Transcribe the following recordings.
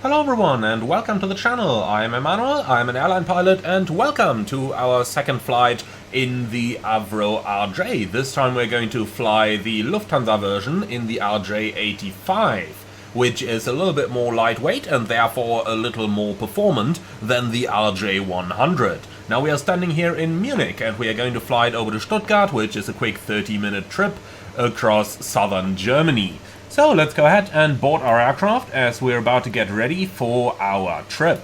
Hello everyone and welcome to the channel. I am Emmanuel, I am an airline pilot, and welcome to our second flight in the Avro RJ. This time we're going to fly the Lufthansa version in the RJ85, which is a little bit more lightweight and therefore a little more performant than the RJ100. Now we are standing here in Munich and we are going to fly it over to Stuttgart, which is a quick 30-minute trip across southern Germany. So let's go ahead and board our aircraft as we're about to get ready for our trip.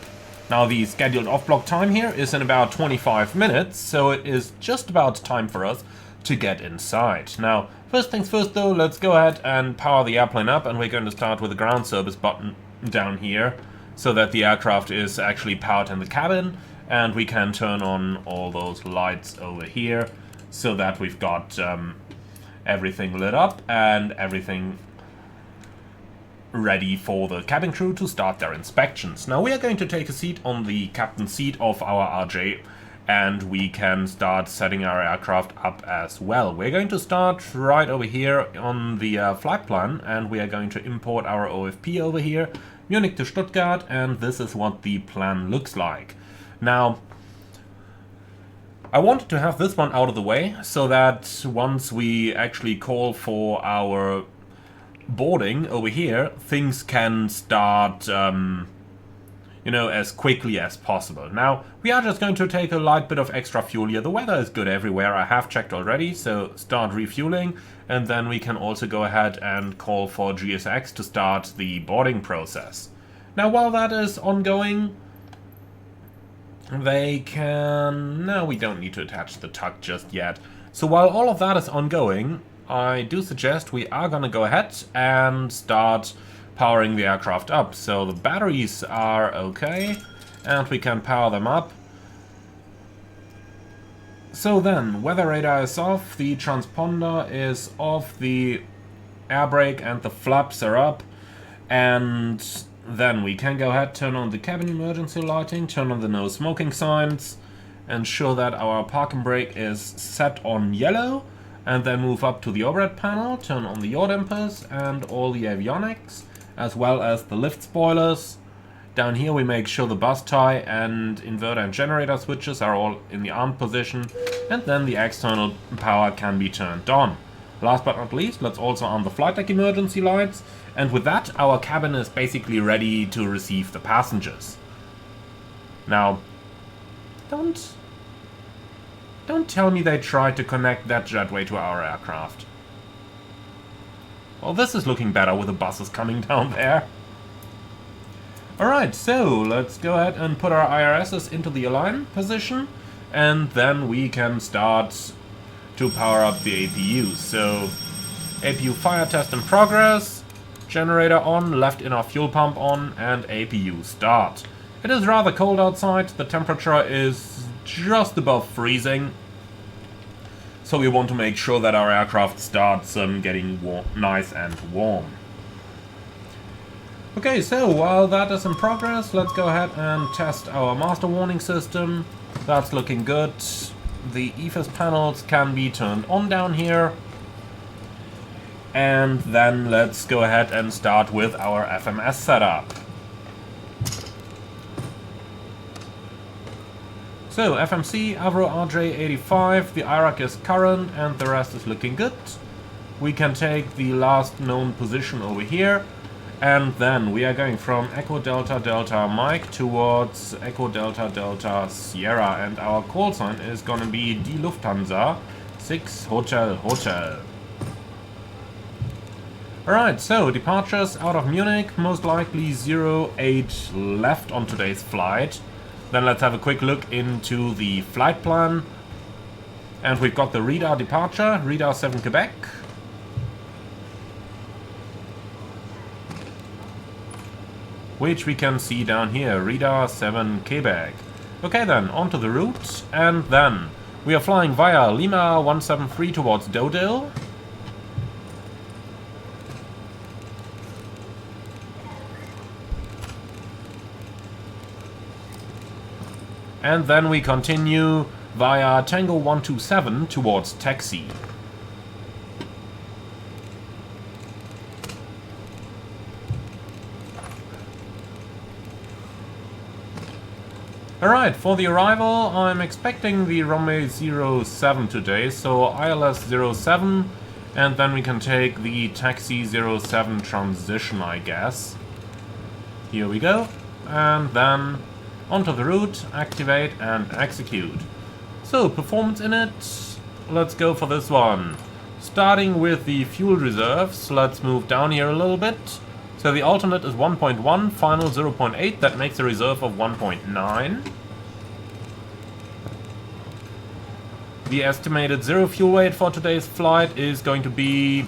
Now the scheduled off-block time here is in about 25 minutes, so it is just about time for us to get inside. Now, first things first though, let's go ahead and power the airplane up, and we're going to start with the ground service button down here so that the aircraft is actually powered in the cabin, and we can turn on all those lights over here so that we've got everything lit up and everything ready for the cabin crew to start their inspections. Now we are going to take a seat on the captain's seat of our RJ, and we can start setting our aircraft up as well. We're going to start right over here on the flight plan, and we are going to import our OFP over here, Munich to Stuttgart, and this is what the plan looks like. Now, I wanted to have this one out of the way so that once we actually call for our boarding over here, things can start, as quickly as possible. Now, we are just going to take a light bit of extra fuel here. The weather is good everywhere, I have checked already, so start refueling, and then we can also go ahead and call for GSX to start the boarding process. Now, while that is ongoing, no, we don't need to attach the tug just yet. So while all of that is ongoing, I do suggest we are going to go ahead and start powering the aircraft up. So the batteries are okay, and we can power them up. So then, weather radar is off, the transponder is off, the air brake and the flaps are up, and then we can go ahead, turn on the cabin emergency lighting, turn on the no smoking signs, ensure that our parking brake is set on yellow, and then move up to the overhead panel, turn on the yaw dampers and all the avionics, as well as the lift spoilers. Down here we make sure the bus tie and inverter and generator switches are all in the armed position, and then the external power can be turned on. Last but not least, let's also arm the flight deck emergency lights, and with that our cabin is basically ready to receive the passengers. Now, don't tell me they tried to connect that jetway to our aircraft. Well, this is looking better with the buses coming down there. Alright, so let's go ahead and put our IRSs into the align position, and then we can start to power up the APU. So, APU fire test in progress, generator on, left inner fuel pump on, and APU start. It is rather cold outside, the temperature is just above freezing, so we want to make sure that our aircraft starts getting nice and warm. Okay, so while that is in progress, let's go ahead and test our master warning system. That's looking good. The EFIS panels can be turned on down here. And then let's go ahead and start with our FMS setup. So, FMC, Avro RJ85, the IRAC is current and the rest is looking good. We can take the last known position over here, and then we are going from Echo Delta Delta Mike towards Echo Delta Delta Sierra, and our call sign is gonna be Die Lufthansa 6 Hotel Hotel. Alright, so departures out of Munich, most likely 08 left on today's flight. Then let's have a quick look into the flight plan. And we've got the radar departure, radar 7 Quebec. Which we can see down here, radar 7 Quebec. Okay then, onto the route, and then we are flying via Lima 173 towards Dodil. And then we continue via Tango 127 towards Taxi. Alright, for the arrival, I'm expecting the runway 07 today, so ILS 07, and then we can take the taxi 07 transition, I guess. Here we go, and then onto the route, activate and execute. So, performance in it, let's go for this one. Starting with the fuel reserves, let's move down here a little bit. So the alternate is 1.1, final 0.8, that makes a reserve of 1.9. The estimated zero fuel weight for today's flight is going to be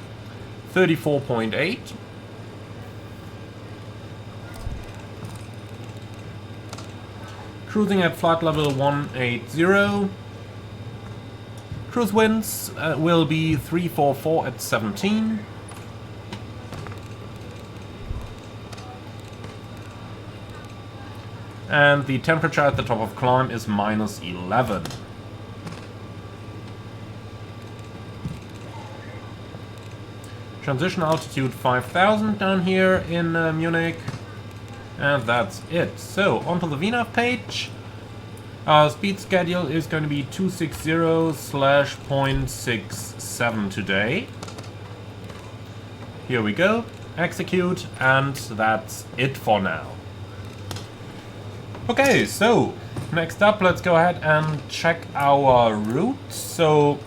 34.8. Cruising at flight level 180. Cruise winds will be 344 at 17. And the temperature at the top of climb is minus 11. Transition altitude 5000 down here in Munich. And that's it. So, onto the VNAV page. Our speed schedule is going to be 260/0.67 today. Here we go. Execute, and that's it for now. Okay, so next up, let's go ahead and check our route. So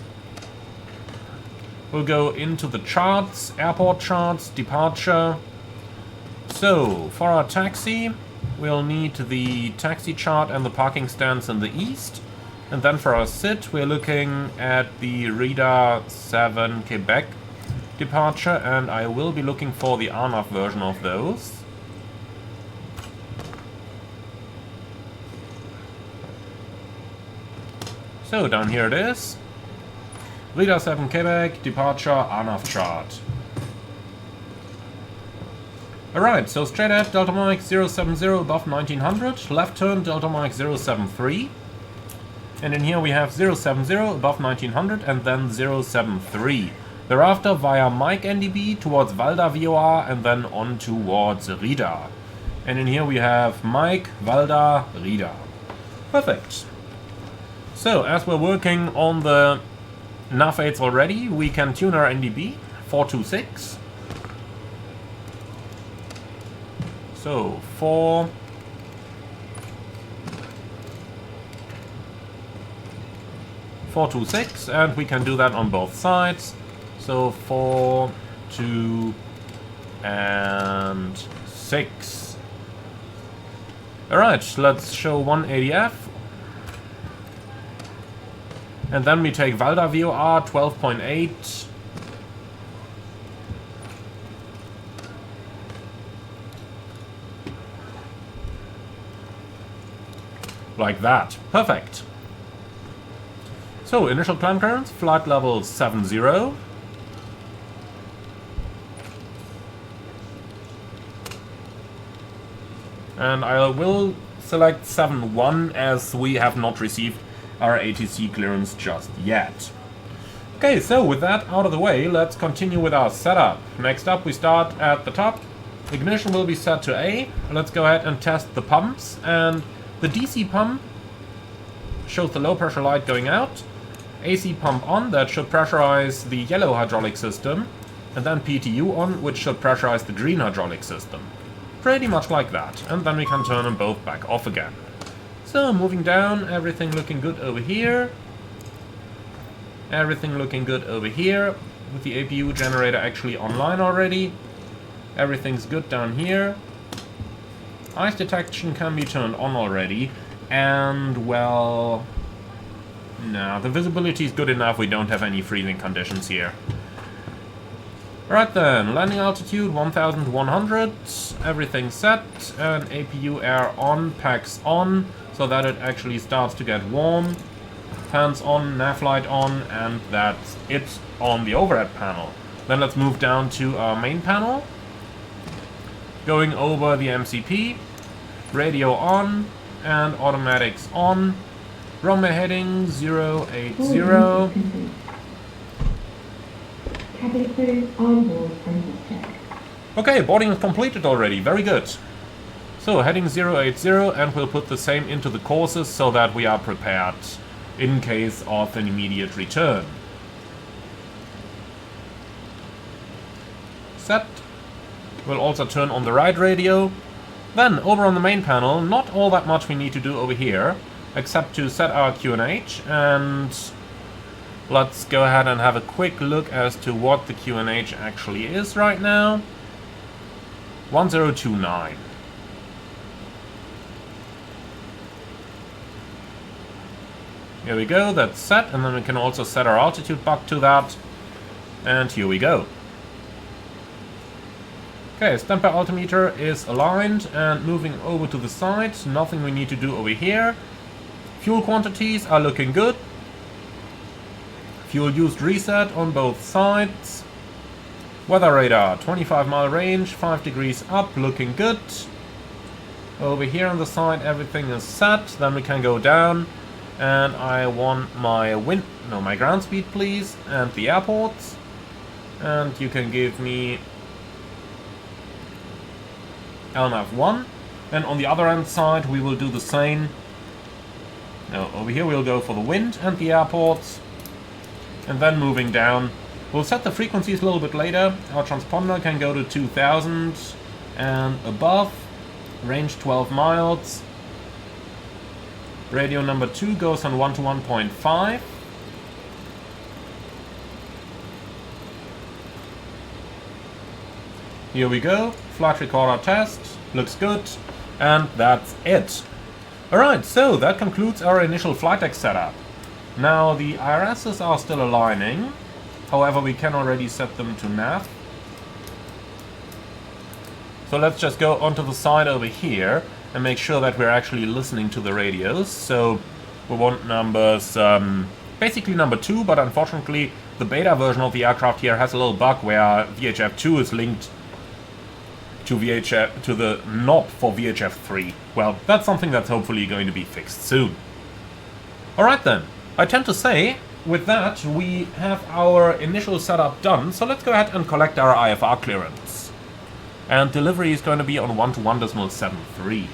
we'll go into the charts, airport charts, departure. So for our taxi, we'll need the taxi chart and the parking stands in the east. And then for our sit, we're looking at the Radar 7 Quebec departure, and I will be looking for the RNAV version of those. So down here it is. Radar 7 Quebec, departure, RNAV chart. Alright, so straight ahead, Delta Mike 070 above 1900, left turn Delta Mike 073. And in here we have 070 above 1900 and then 073. Thereafter via Mike NDB towards Valda VOR and then on towards Rida. And in here we have Mike, Valda, Rida. Perfect. So, as we're working on the nav aids already, we can tune our NDB 426. So, 426, and we can do that on both sides. So 4, 2, and 6. Alright, let's show 180F. And then we take Valda VOR 12.8. Like that. Perfect. So, initial climb clearance, flight level 70. And I will select 7.1 as we have not received our ATC clearance just yet. Okay, so with that out of the way, let's continue with our setup. Next up, we start at the top. Ignition will be set to A. Let's go ahead and test the pumps. And the DC pump shows the low pressure light going out. AC pump on, that should pressurize the yellow hydraulic system. And then PTU on, which should pressurize the green hydraulic system. Pretty much like that. And then we can turn them both back off again. So, moving down, everything looking good over here. Everything looking good over here, with the APU generator actually online already. Everything's good down here. Ice detection can be turned on already. And, well... no, the visibility is good enough, we don't have any freezing conditions here. Right then, landing altitude 1100, everything set, and APU air on, packs on, so that it actually starts to get warm. Fans on, nav light on, and that's it on the overhead panel. Then let's move down to our main panel. Going over the MCP, radio on, and automatics on. Runway heading 080. Okay, boarding is completed already, very good. So, heading 080, and we'll put the same into the courses so that we are prepared in case of an immediate return. Set. We'll also turn on the right radio. Then, over on the main panel, not all that much we need to do over here, except to set our QNH, and let's go ahead and have a quick look as to what the QNH actually is right now. 1029. Here we go, that's set, and then we can also set our altitude back to that. And here we go. Okay, standby altimeter is aligned and moving over to the side. Nothing we need to do over here. Fuel quantities are looking good. Fuel used reset on both sides. Weather radar, 25-mile range, 5 degrees up, looking good. Over here on the side everything is set, then we can go down. And I want my my ground speed, please, and the airports. And you can give me LNAV 1. And on the other end side, we will do the same. Now, over here we'll go for the wind and the airports. And then moving down, we'll set the frequencies a little bit later. Our transponder can go to 2000 and above. Range 12 miles. Radio number 2 goes on 1 to 1.5. Here we go. Flight recorder test. Looks good. And that's it. Alright, so that concludes our initial flight deck setup. Now the IRSs are still aligning. However, we can already set them to nav. So let's just go onto the side over here and make sure that we're actually listening to the radios. So we want numbers, basically number 2, but unfortunately the beta version of the aircraft here has a little bug where VHF2 is linked to the knob for VHF3. Well, that's something that's hopefully going to be fixed soon. Alright then, I tend to say, with that we have our initial setup done, so let's go ahead and collect our IFR clearance. And delivery is going to be on 1 to 1.73.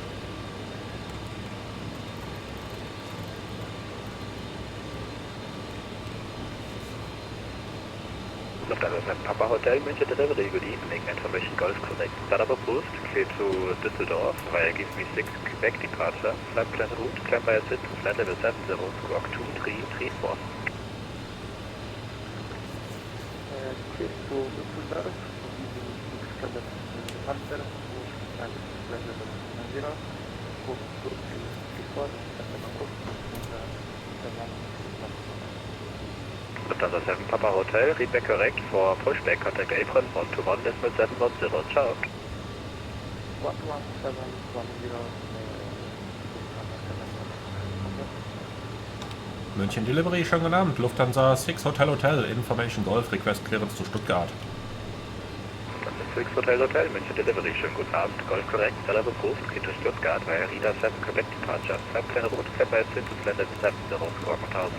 Papa Hotel, München delivery, good evening, information Golf Connect. Setup approved, clear to Düsseldorf, via give me 6 Quebec departure, flight plan route, climb by a sit to flight level 70, squawk 2334. Clear to Düsseldorf, Quebec departure, flight level 70, squawk 2334, Lufthansa 7 Papa Hotel, read back correct for pushback, contact apron 121.710, ciao. 11710. München Delivery, schönen guten Abend. Lufthansa 6 Hotel Hotel, Information Golf, Request Clearance zu Stuttgart. 6 Hotel Hotel, München Delivery, schönen guten Abend. Golf correct, setup approved, geht to Stuttgart, via Rida 7 Quebec departure, flight plan route, climb by a sit to flight level 70, squawk 1000.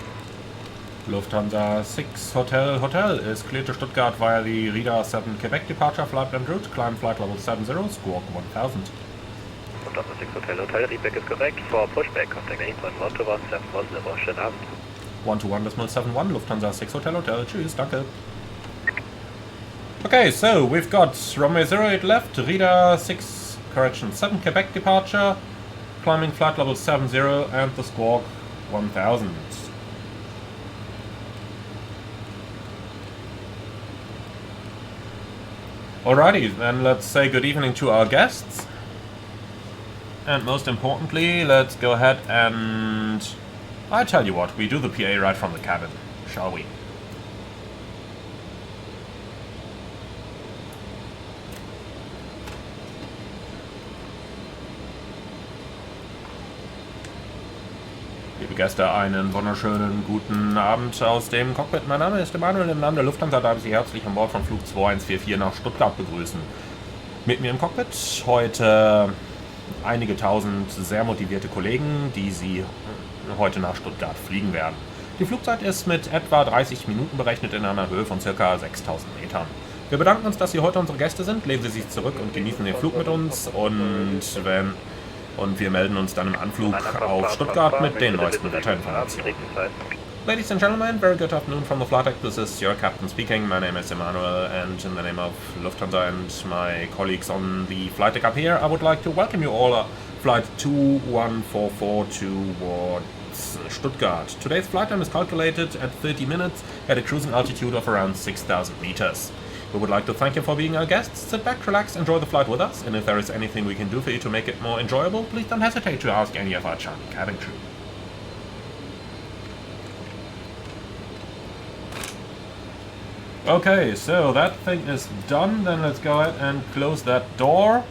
Lufthansa 6 Hotel Hotel is cleared to Stuttgart via the Rida 7 Quebec departure, flight plan route, climb flight level 70, squawk 1000. Lufthansa 6 Hotel Hotel, readback is correct for pushback, contact apron 121.710, schönen Abend. 121.71, Lufthansa 6 Hotel Hotel, tschüss, danke. Okay, so we've got runway 08 left, Rida 6, correction, 7 Quebec departure, climbing flight level 70 and the squawk 1000. Alrighty, then let's say good evening to our guests. And most importantly, let's go ahead and... I tell you what, we do the PA right from the cabin, shall we? Liebe Gäste, einen wunderschönen guten Abend aus dem Cockpit. Mein Name ist Emanuel, im Namen der Lufthansa darf ich Sie herzlich an Bord von Flug 2144 nach Stuttgart begrüßen. Mit mir im Cockpit heute einige tausend sehr motivierte Kollegen, die Sie heute nach Stuttgart fliegen werden. Die Flugzeit ist mit etwa 30 Minuten berechnet in einer Höhe von ca. 6000 Metern. Wir bedanken uns, dass Sie heute unsere Gäste sind. Lehnen Sie sich zurück und genießen den Flug mit uns. Und wir melden uns dann im Anflug auf Stuttgart mit den neuesten Wetterinformationen. Ladies and gentlemen, very good afternoon from the flight deck. This is your captain speaking. My name is Emmanuel, and in the name of Lufthansa and my colleagues on the flight deck up here, I would like to welcome you all to flight 2144 towards Stuttgart. Today's flight time is calculated at 30 minutes at a cruising altitude of around 6,000 meters. We would like to thank you for being our guests. Sit back, relax, enjoy the flight with us, and if there is anything we can do for you to make it more enjoyable, please don't hesitate to ask any of our charming cabin crew. Okay, so that thing is done, then let's go ahead and close that door.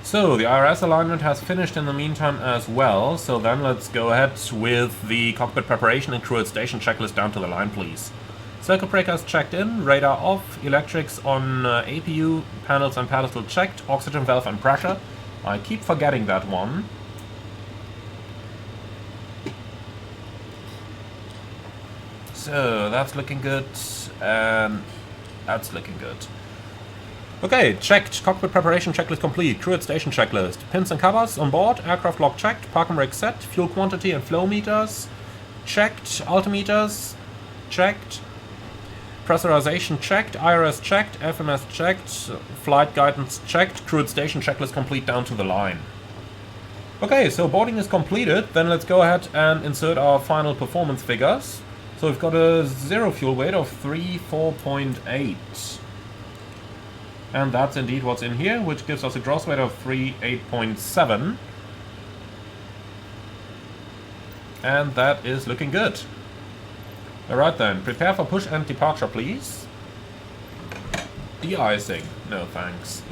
So, the IRS alignment has finished in the meantime as well, so then let's go ahead with the cockpit preparation and crew at station checklist down to the line, please. Circuit breakers checked in, radar off, electrics on APU, panels and pedestal checked, oxygen valve and pressure. I keep forgetting that one. So, that's looking good, and that's looking good. Okay, checked. Cockpit preparation checklist complete. Crew at station checklist. Pins and covers on board. Aircraft lock checked. Park and brake set. Fuel quantity and flow meters checked. Altimeters checked. Pressurization checked. IRS checked. FMS checked. Flight guidance checked. Crew at station checklist complete down to the line. Okay, so boarding is completed. Then let's go ahead and insert our final performance figures. So we've got a zero fuel weight of 34.8. And that's indeed what's in here, which gives us a gross weight of 38.7. And that is looking good. Alright then, prepare for push and departure, please. De-icing. No thanks.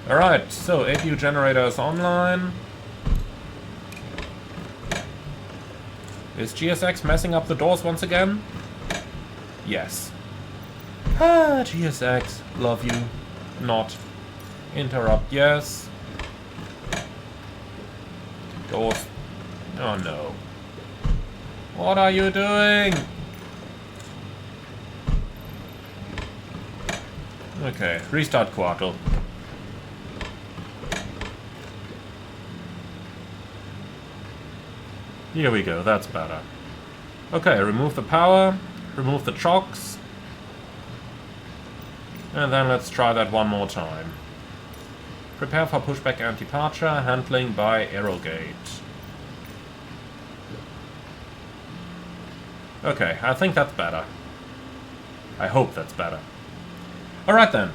Alright, so APU generator is online. Is GSX messing up the doors once again? Yes. Ah, GSX, love you. Not. Interrupt, yes. Doors. Oh no. What are you doing? Okay, restart Quartal. Here we go, that's better. Okay, remove the power, remove the chocks. And then let's try that one more time. Prepare for pushback and departure, handling by aerogate. Okay, I think that's better. I hope that's better. Alright then.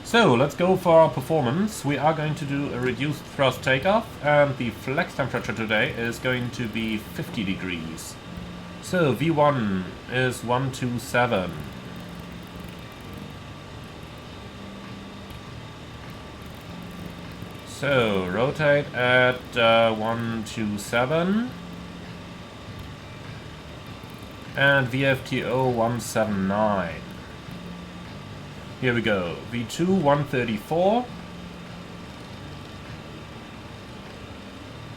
So, let's go for our performance. We are going to do a reduced thrust takeoff, and the flex temperature today is going to be 50 degrees. So, V1 is 127. So, rotate at 127. And VFTO 179. Here we go. V2 134.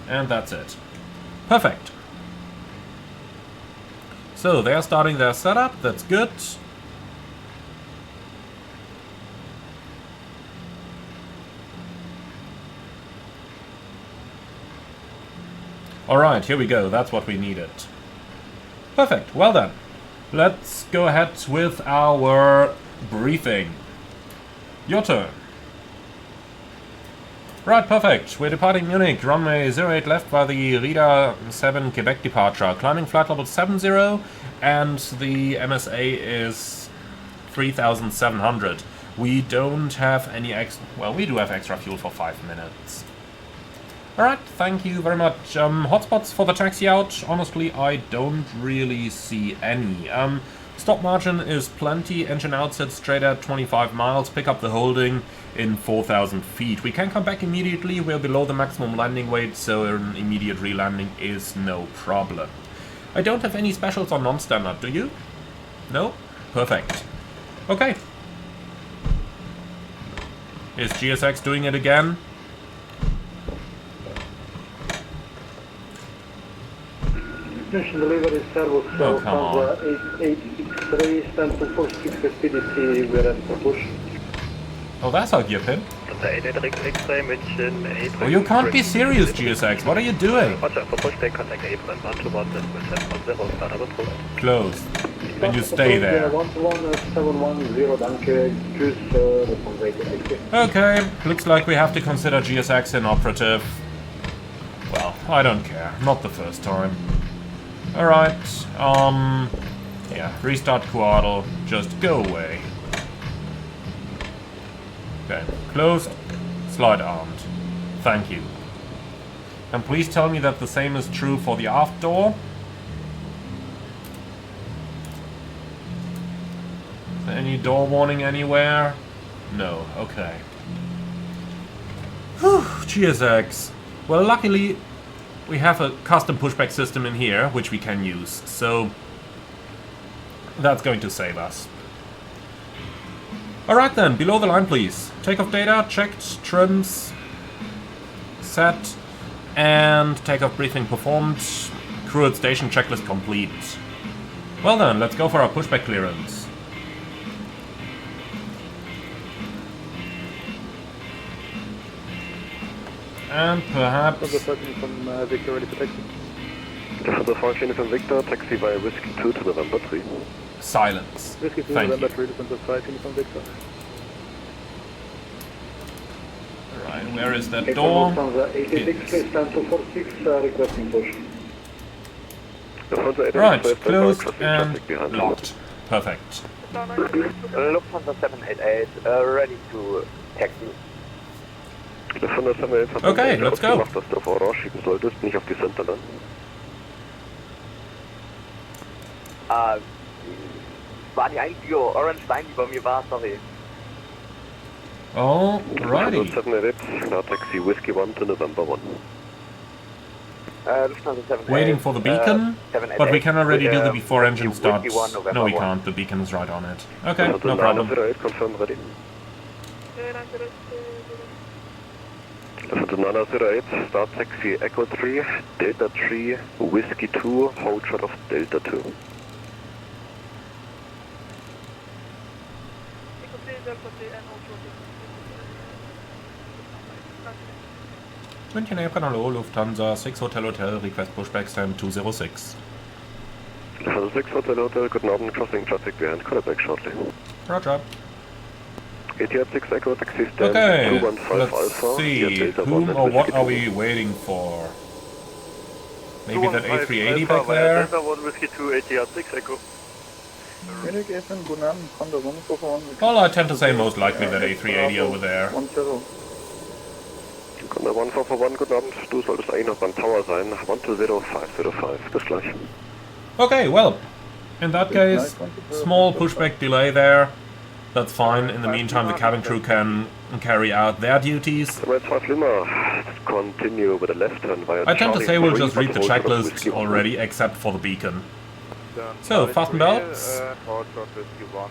And that's it. Perfect. So, they're starting their setup. That's good. Alright, here we go. That's what we needed. Perfect. Well then. Let's go ahead with our briefing. Your turn. Right, perfect. We're departing Munich. Runway 08 left by the Rida 7 Quebec departure. Climbing flight level 70, and the MSA is 3,700. We don't have any extra... Well, we do have extra fuel for 5 minutes. Alright, thank you very much. Hotspots for the taxi out, honestly, I don't really see any. Stop margin is plenty, engine outset straight at 25 miles, pick up the holding in 4,000 feet. We can come back immediately, we're below the maximum landing weight, so an immediate re-landing is no problem. I don't have any specials on non-standard, do you? No? Perfect. Okay. Is GSX doing it again? München delivery service. Oh, come on. 8863, stand to 46 SPDC, we're at the push. Oh, that's our gear pin. Unter 8863 München 8. Oh, you can't be serious, GSX. What are you doing? Roger, for pushback, contact Airline 121, with 710, start up approved. Close. Then you stay there. 121, 710, danke, tschüss, Okay, looks like we have to consider GSX inoperative. Well, I don't care. Not the first time. Alright, yeah, restart Throttle. Just go away. Okay, closed. Slide armed. Thank you. And please tell me that the same is true for the aft door. Is there any door warning anywhere? No, okay. Whew, GSX. Well, luckily, we have a custom pushback system in here, which we can use, so that's going to save us. Alright then, below the line please. Takeoff data, checked, trims, set, and takeoff briefing performed. Crew at station checklist complete. Well then, let's go for our pushback clearance. And perhaps... The Victor ready for taxi. The function from Victor, taxi via Whiskey 2 to November 3. Silence. Whiskey 2 Thank November you. 3 to 5 from Victor. Alright, where is that door? Lufthansa 86, stand to 46, requesting push. Right, closed and locked. Perfect. Lufthansa 788, ready to taxi. Okay, let's go. Dass du auf Orange schieben solltest, nicht auf die Center dann. War die einzige Orange Line, die bei mir war, sorry. Alrighty. 788, now taxi Whiskey 1 to November 1. Lufthansa 788. Waiting for the beacon, but we can already do the before engine starts. November No, we 1. can't. The beacon is right on it. Okay, no problem. 908, confirm ready. 908, start taxi Echo 3, Delta 3, Whiskey 2, hold shot of Delta 2. München Airline, hello, Lufthansa 6 Hotel Hotel, request pushback stand 206. Lufthansa 6 Hotel, good morning, crossing traffic behind, call it back shortly. Roger. ATR 6 Echo, taxi stand Okay, 215 let's Alpha, see, Delta 1 whom and or what Whiskey are 2. we waiting for? Maybe that A380 back there? Delta 1 Whiskey 2, ATR 6 Echo. Well, I tend to say most likely that A380 over there. Conda 1441, guten Abend, du solltest eigentlich noch beim Tower sein, 120505, bis gleich. Okay, well, in that case, small pushback delay there. That's fine. In the meantime, the cabin crew can carry out their duties. Continue with the left turn via I tend to say we'll just read the Charlie, checklist already, except for the beacon. So, fasten belts. Hold short Whiskey 1,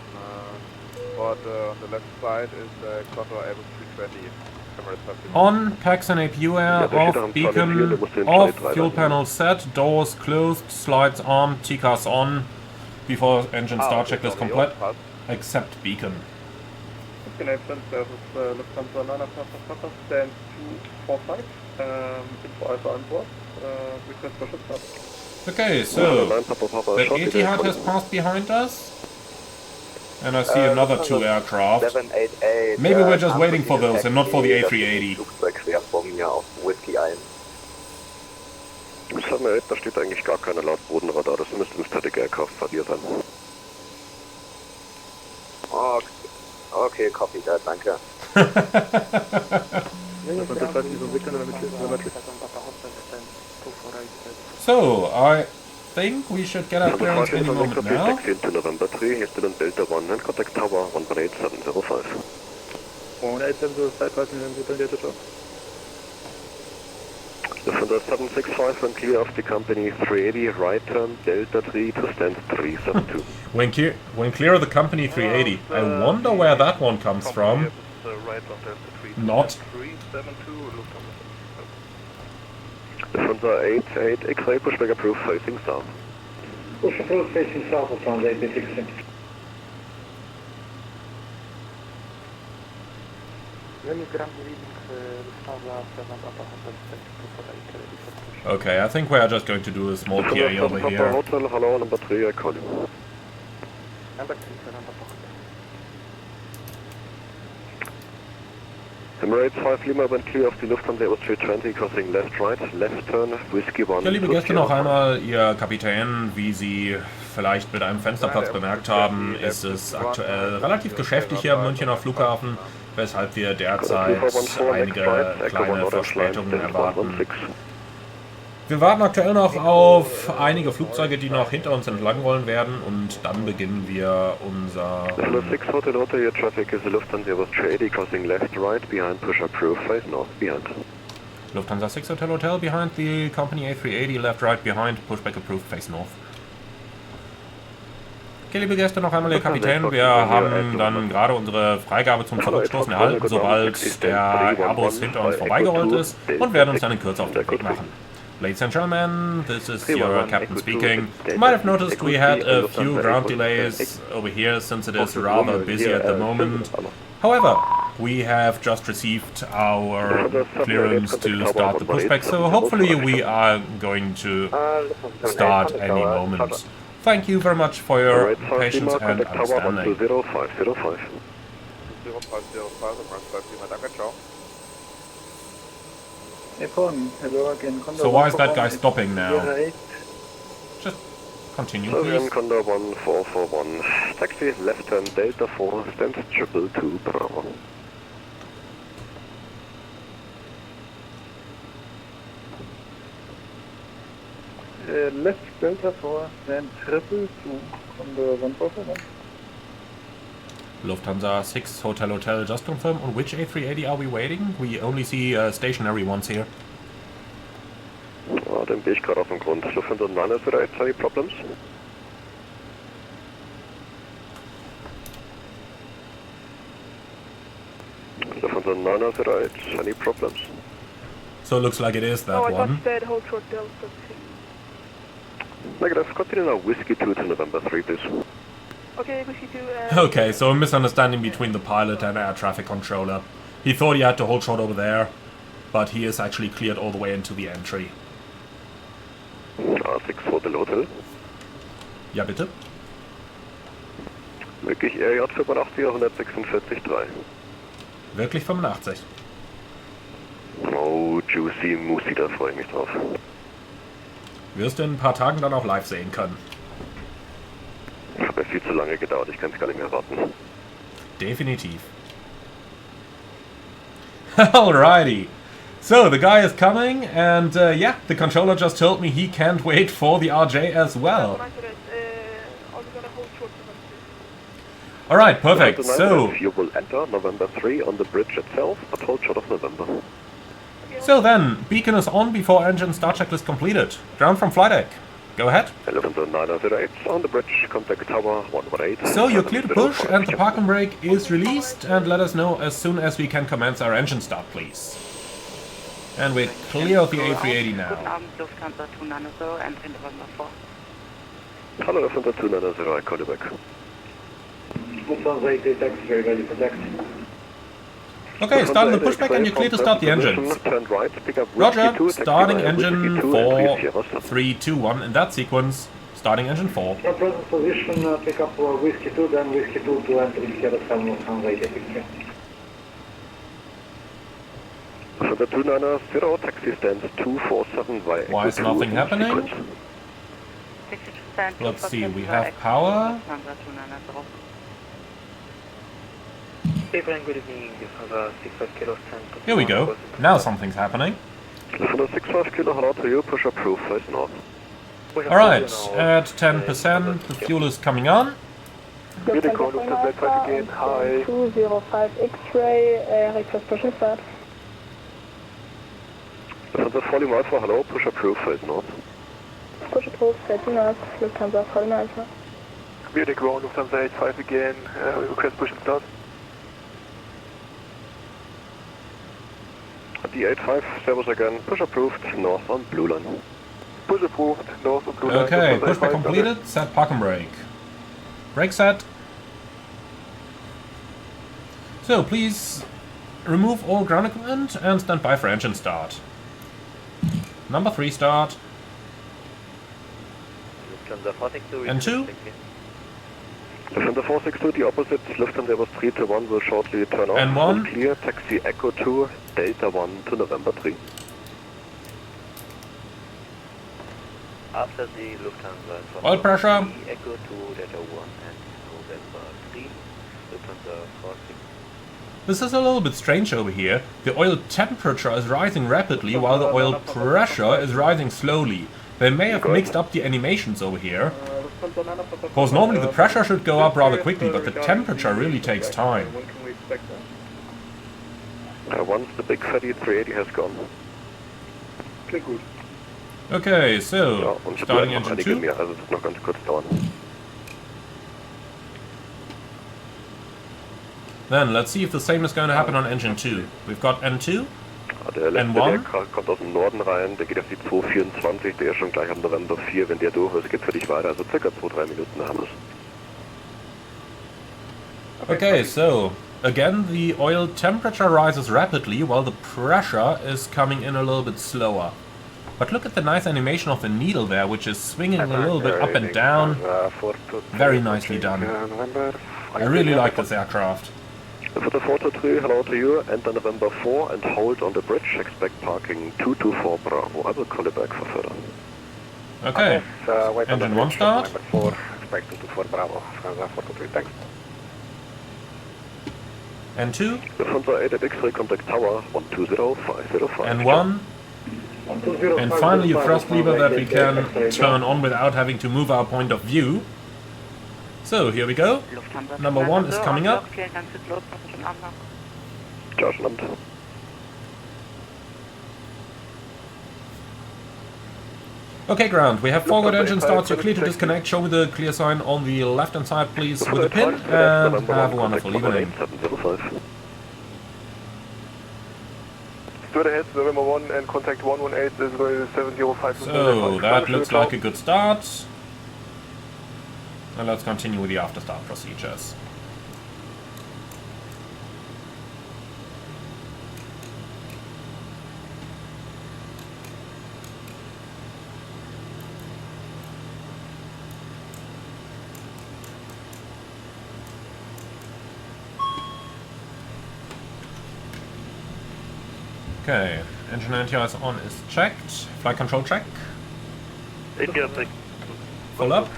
but on the left side is Corsair DDR5. On, packs and APU air, off, beacon, off, fuel panel set, doors closed, slides armed, TCAS on, before engine start checklist complete, except beacon. Lufthansa 9 stand 245, info Alpha on board, request for ship start. Okay, so, that Etihad has passed behind us, and I see another two aircraft. 788. Maybe we're just waiting for those and not for the A380. Flugzeug quer vor mir auf Whiskey 1. 708, da steht eigentlich gar keine laut Bodenradar, das müsste ein Static Aircraft von dir sein. Okay, copy that, danke. So, I think we should get our clearance any moment now. Taxi into November 3, here still in Delta 1 and contact Tower 18705. 18705, Lufthansa 765 when clear of the company 380, right turn Delta 3 to stand 372. When clear of the company 380. I wonder where that one comes from. Not. Lufthansa 88 X-ray, pushback approved, facing south. Push approved facing south of Lufthansa 88. Okay, I think we are just going to do a small PA over here. Hotel, hello, number 3, I call you. Emirates 5 Lima went clear of the Lufthansa Airbus 320, crossing left, left turn, Whiskey 1. Ja, liebe Gäste, noch einmal, Ihr Kapitän, wie Sie vielleicht mit einem Fensterplatz bemerkt haben, ist es aktuell relativ geschäftig hier am Münchner Flughafen, weshalb wir derzeit einige kleine Verspätungen erwarten. Wir warten aktuell noch auf einige Flugzeuge, die noch hinter uns entlangrollen werden, und dann beginnen wir unser... Six Hotel Hotel, your traffic is the Lufthansa Airbus 380, crossing left, behind, push approved, face north, behind. Lufthansa 6 Hotel Hotel, behind the company A380, left, behind, pushback approved, face north. Okay, liebe Gäste, noch einmal Ihr Kapitän. Wir haben dann gerade unsere Freigabe zum Zurückstoßen erhalten, sobald der Airbus hinter uns vorbeigerollt ist, und werden uns dann in Kürze auf den Weg machen. Ladies and gentlemen, this is your captain speaking. You might have noticed we had a few ground delays over here since it is rather busy at the moment. However, we have just received our clearance to start the pushback, so hopefully we are going to start any moment. Thank you very much for your patience and understanding. So why is that guy stopping now? Just continue, please. Condor 1441, taxi left turn Delta 4, stands 222 Bravo. Left Delta 4, stand 222, Condor 1441. Lufthansa 6 Hotel Hotel, just confirm, on which A380 are we waiting? We only see stationary ones here. Oh, den bin ich gerade auf dem Grund. Lufthansa 908, any problems? Lufthansa 908, any problems? So it looks like it is that one. I said hold short Delta 2. Negative, continue now, Whiskey 2 to November 3, please. Okay, Whiskey 2. Okay, so a misunderstanding between the pilot and air traffic controller. He thought he had to hold short over there, but he is actually cleared all the way into the entry. 6 Hotel Hotel. Ja, bitte? Wirklich RJ 85, 146,3. Wirklich 85. Oh, juicy Musi, da freue ich mich drauf. Wirst du in ein paar Tagen dann auch live sehen können. Hat mir viel zu lange gedauert, ich kann es gar nicht mehr warten. Definitiv. Alrighty. So, the guy is coming, and yeah, the controller just told me he can't wait for the RJ as well. Alright, perfect. So, you will enter November 3 on the bridge itself, but hold short of November. So then, beacon is on before engine start checklist completed. Ground from flight deck. Go ahead. Lufthansa 908 on the bridge, contact tower 118. So you're clear to push and the parking brake is released, and let us know as soon as we can commence our engine start, please. And we're clear of the A380 now. Guten Abend, Lufthansa 290, entry November 4. Hello, Lufthansa 290, I call you back. Lufthansa 88 taxi, ready for taxi. Okay, starting the pushback and you're clear to start the engines. Roger, starting engine 4, 3, 2, 1, in that sequence, starting engine 4. At present position, pick up Whiskey 2, then Whiskey 2 to enter the Lufthansa 88. So the 290 taxi stands 247 by Why is nothing happening? Let's see, we have power. Good evening, Here we go. Now something's happening. 65 kilo, hello to you, push approved, face north. Alright, at 10%, the fuel is coming on. Medical, Lufthansa 5 again, hi. 205 X-ray, request push and start. Lufthansa 40 Alpha, hello, push approved, face north. Push approved, face north, Lufthansa 40 Alpha. Medical, Lufthansa 85 again, request push and start. D85, servus again, push approved, north on blue line. Push approved, north of blue line. Okay, pushback completed, set park and brake. Brake set. So please remove all ground equipment and stand by for engine start. Number 3 start. And 2. Lufthansa 462, the opposite, Lufthansa Airbus 321 will shortly turn off. And 1. Clear, taxi Echo 2, Delta 1 to November 3. After the Lufthansa Oil pressure. Echo 2, Delta 1 and November 3, Lufthansa 46. This is a little bit strange over here. The oil temperature is rising rapidly while the oil pressure is rising slowly. They may have mixed up the animations over here. Of course, normally the pressure should go up rather quickly, but the temperature really takes time. When can we expect that? Once the big fatty 380 has gone. Okay, gut. Okay, so, und starting noch engine einige 2. mehr, also es wird noch ganz kurz dauern. Then, let's see if the same is going to happen on engine 2. We've got N2. Der letzte, N1. der kommt aus dem Norden rein, der geht auf die 224, der ist schon gleich am November 4, wenn der durch ist, geht für dich weiter, also circa 2-3 Minuten haben wir es. Okay, so, again the oil temperature rises rapidly while the pressure is coming in a little bit slower. But look at the nice animation of the needle there, which is swinging a little bit up and down. Very nicely done. I really like this aircraft. For the 423, hello to you, enter November 4 and hold on the bridge, expect parking 224 Bravo. I will call you back for further. Okay, engine 1 start. November 4, expect 224 Bravo, Lufthansa 423, thanks. N2. Lufthansa 8 at X-ray, contact tower 120505. And 1. And finally a thrust lever that we can turn on without having to move our point of view. So, here we go. Lufthansa Number 1 is coming up. Vielen Dank fürs Lob und schönen Abend noch. Deutschland. Okay, ground. We have forward engine starts. You're clear to disconnect. Show me the clear sign on the left-hand side, please, with a pin. And have a wonderful evening. Straight ahead, November 1 and contact 118 Israel 705. So, that looks like a good start. And let's continue with the after-start procedures. Okay, engine anti-ice on is checked. Flight control check. Full up.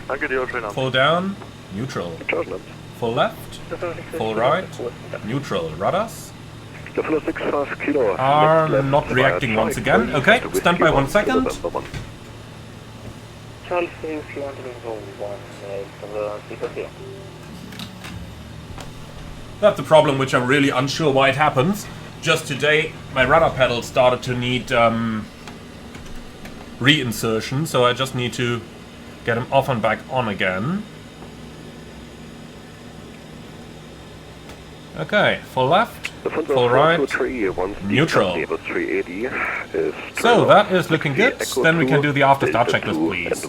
Full down. Neutral. Full left. Full right. Neutral. Rudders are not reacting once again. Okay, stand by 1 second. That's a problem which I'm really unsure why it happens. Just today, my rudder pedal started to need reinsertion, so I just need to get them off and back on again. Okay, full left, full right, neutral. So that is looking good. Then we can do the after start checklist, please.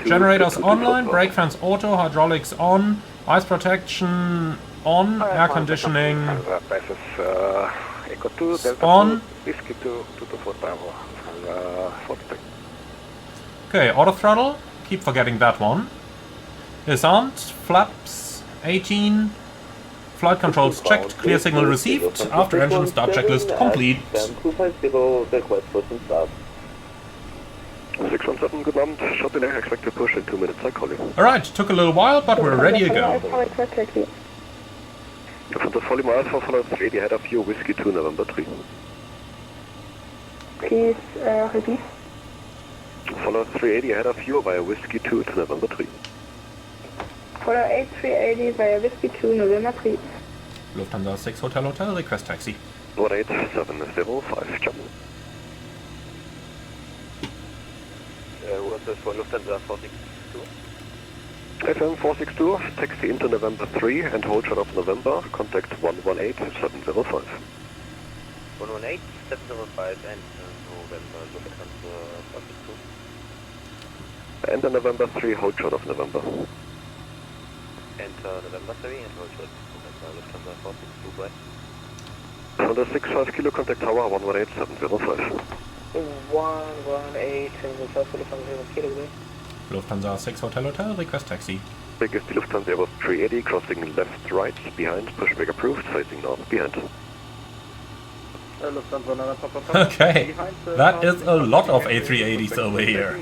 Generators online, brake fans auto, hydraulics on, ice protection on, air conditioning on. Okay, auto throttle. Keep forgetting that one. Is armed. Flaps 18. Flight controls checked. Clear signal received. After engine start checklist complete. 617, good Abend. Shot delay, expect to push in 2 minutes. I call you. Alright, took a little while, but we're ready to go. From the Volume Alpha, follow 380 ahead of you, Whiskey 2, November 3. Please repeat. Follow 380 ahead of you via Whiskey 2 to November 3. Follow 8380 via Whiskey 2, November 3. Lufthansa 6 Hotel Hotel, request taxi. 18705, jump. What's this for Lufthansa 462? FM 462, taxi into November 3 and hold short of November, contact 118 705. 118, 705, and November, Lufthansa 462. Enter November 3, hold short of November. Enter November 3 and hold short November, Lufthansa 462, bye. Honda 65 kilo, contact tower 118705. 118, Lufthansa 0 kilo, Lufthansa 6 Hotel Hotel, request taxi. Big is the Lufthansa Airbus 380, crossing left, right, behind, pushback approved, facing north, behind. Lufthansa 9 Papa. Okay, that is a lot of A380s over here.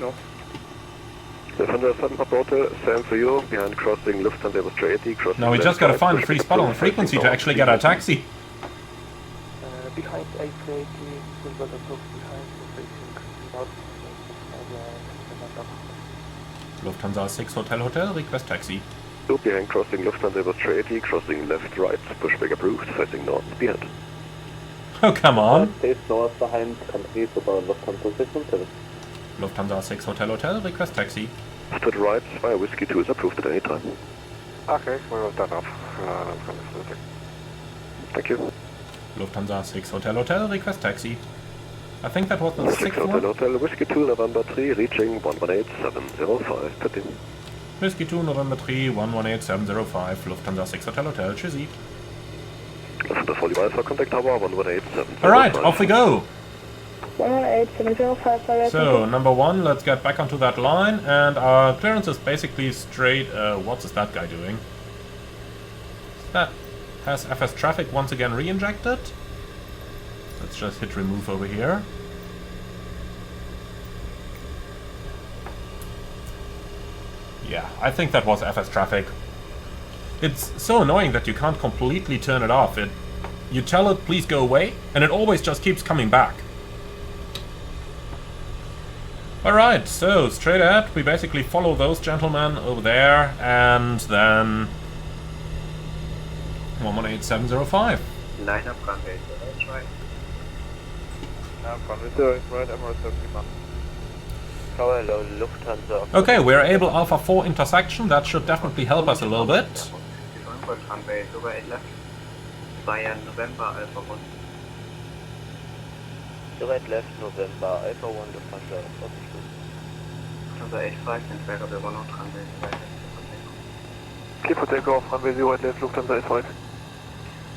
Lufthansa 7 Papa Hotel, same for you, behind crossing Lufthansa Airbus 380, crossing Now we left, just gotta right, find a pushback free spot on the approved, frequency facing to north, actually get our taxi. Behind A380, we've got a book behind Lufthansa 6 Hotel Hotel, request taxi. behind crossing Lufthansa Airbus 380, crossing left, right, pushback approved, facing north, behind. Oh, come on. Stays north behind country about Lufthansa 617. Lufthansa 6 Hotel Hotel, request taxi. To the right, via Whiskey 2 is approved at any time. Okay, we'll turn off. Thank you. Lufthansa 6 Hotel Hotel, request taxi. I think that was the 6 sixth Hotel one. Hotel, Whiskey 2, November 3, reaching 118705, 13. Whiskey 2, November 3, 118705, Lufthansa 6 Hotel Hotel, tschüssi. Lufthansa 40 Alpha, contact tower 118705. Alright, off we go. 118, So, number one, let's get back onto that line, and our clearance is basically straight. What is that guy doing? That has FS traffic once again re-injected. Let's just hit remove over here. Yeah, I think that was FS traffic. It's so annoying that you can't completely turn it off. You tell it, please go away, and it always just keeps coming back. Alright, so straight ahead, we basically follow those gentlemen over there, and then 118705. Line up runway 0 right. Runway 0 right, Emirates 71. Tower low, Lufthansa. Okay, we're able Alpha 4 intersection, that should definitely help us a little bit. Runway 08 left. Via November Alpha 1. 08 left, November Alpha 1, Lufthansa 42. Lufthansa 85 and variable 1 out runway 08 left. Clear for takeoff, runway 08 left, Lufthansa 85.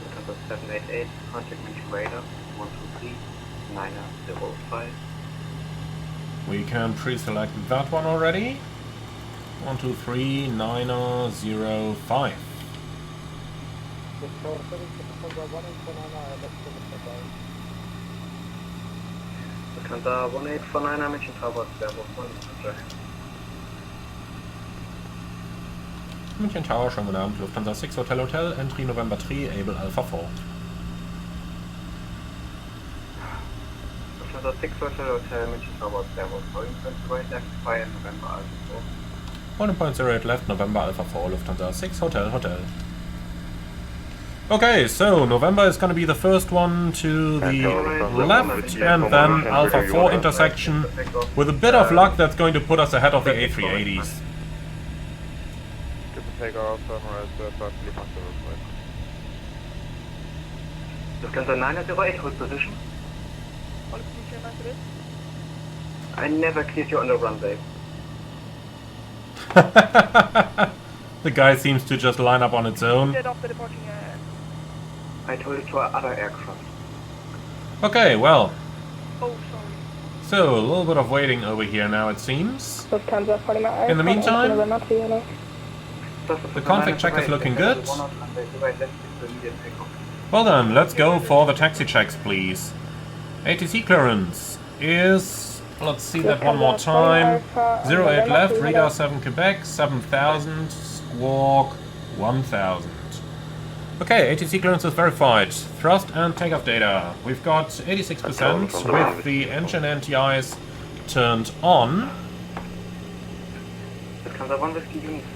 Lufthansa 788, contact München radar 123, 905. We can pre-select that one already. 123 905. Lufthansa 1849, München Tower, Servo 1. München Tower, schon genannt. Lufthansa 6 Hotel Hotel, entry November 3, able Alpha 4. Lufthansa 6 Hotel Hotel, München Tower, Servo 1. Left, via November Alpha 4. 1.08 left, November Alpha 4, Lufthansa 6 Hotel Hotel. Okay, so November is going to be the first one to the left, and then Alpha 4 intersection. With a bit of luck, that's going to put us ahead of the A380s. Good to take off, Emirates 5, Lufthansa 908, hold position. I never cleared you on the runway. The guy seems to just line up on its own. I told it to our other aircraft. Okay, well, Oh, sorry. so a little bit of waiting over here now, it seems. Lufthansa 40 In the meantime, November 3, hello. the config check is looking good. Well then, let's go for the taxi checks, please. ATC clearance is, let's see that one more time. 08 left, radar 7 Quebec, 7000, squawk 1000. Okay, ATC clearance is verified. Thrust and takeoff data. We've got 86% with the engine NTIs turned on.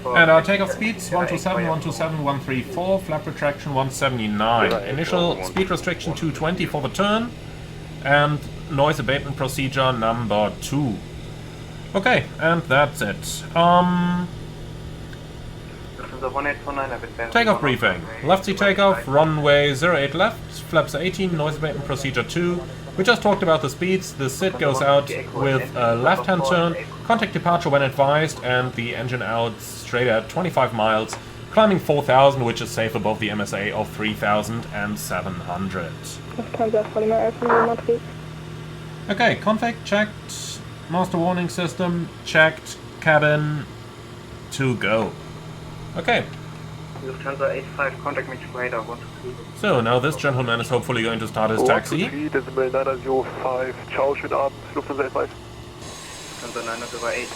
And our takeoff speeds 127, 127, 134, flap retraction 179. Initial speed restriction 220 for the turn, and noise abatement procedure number 2. Okay, and that's it. Lufthansa 1849, Takeoff briefing. Left seat takeoff, runway 08 left, flaps 18, noise abatement procedure 2. We just talked about the speeds. The SID goes out with a left-hand turn, contact departure when advised, and the engine out straight at 25 miles, climbing 4,000, which is safe above the MSA of 3,700. Okay, config checked, master warning system checked, cabin to go. Okay. Lufthansa 85, contact me to radar 123. So now this gentleman is hopefully going to start his taxi. 123, 905, ciao, schönen Abend, Lufthansa 85. Lufthansa 908,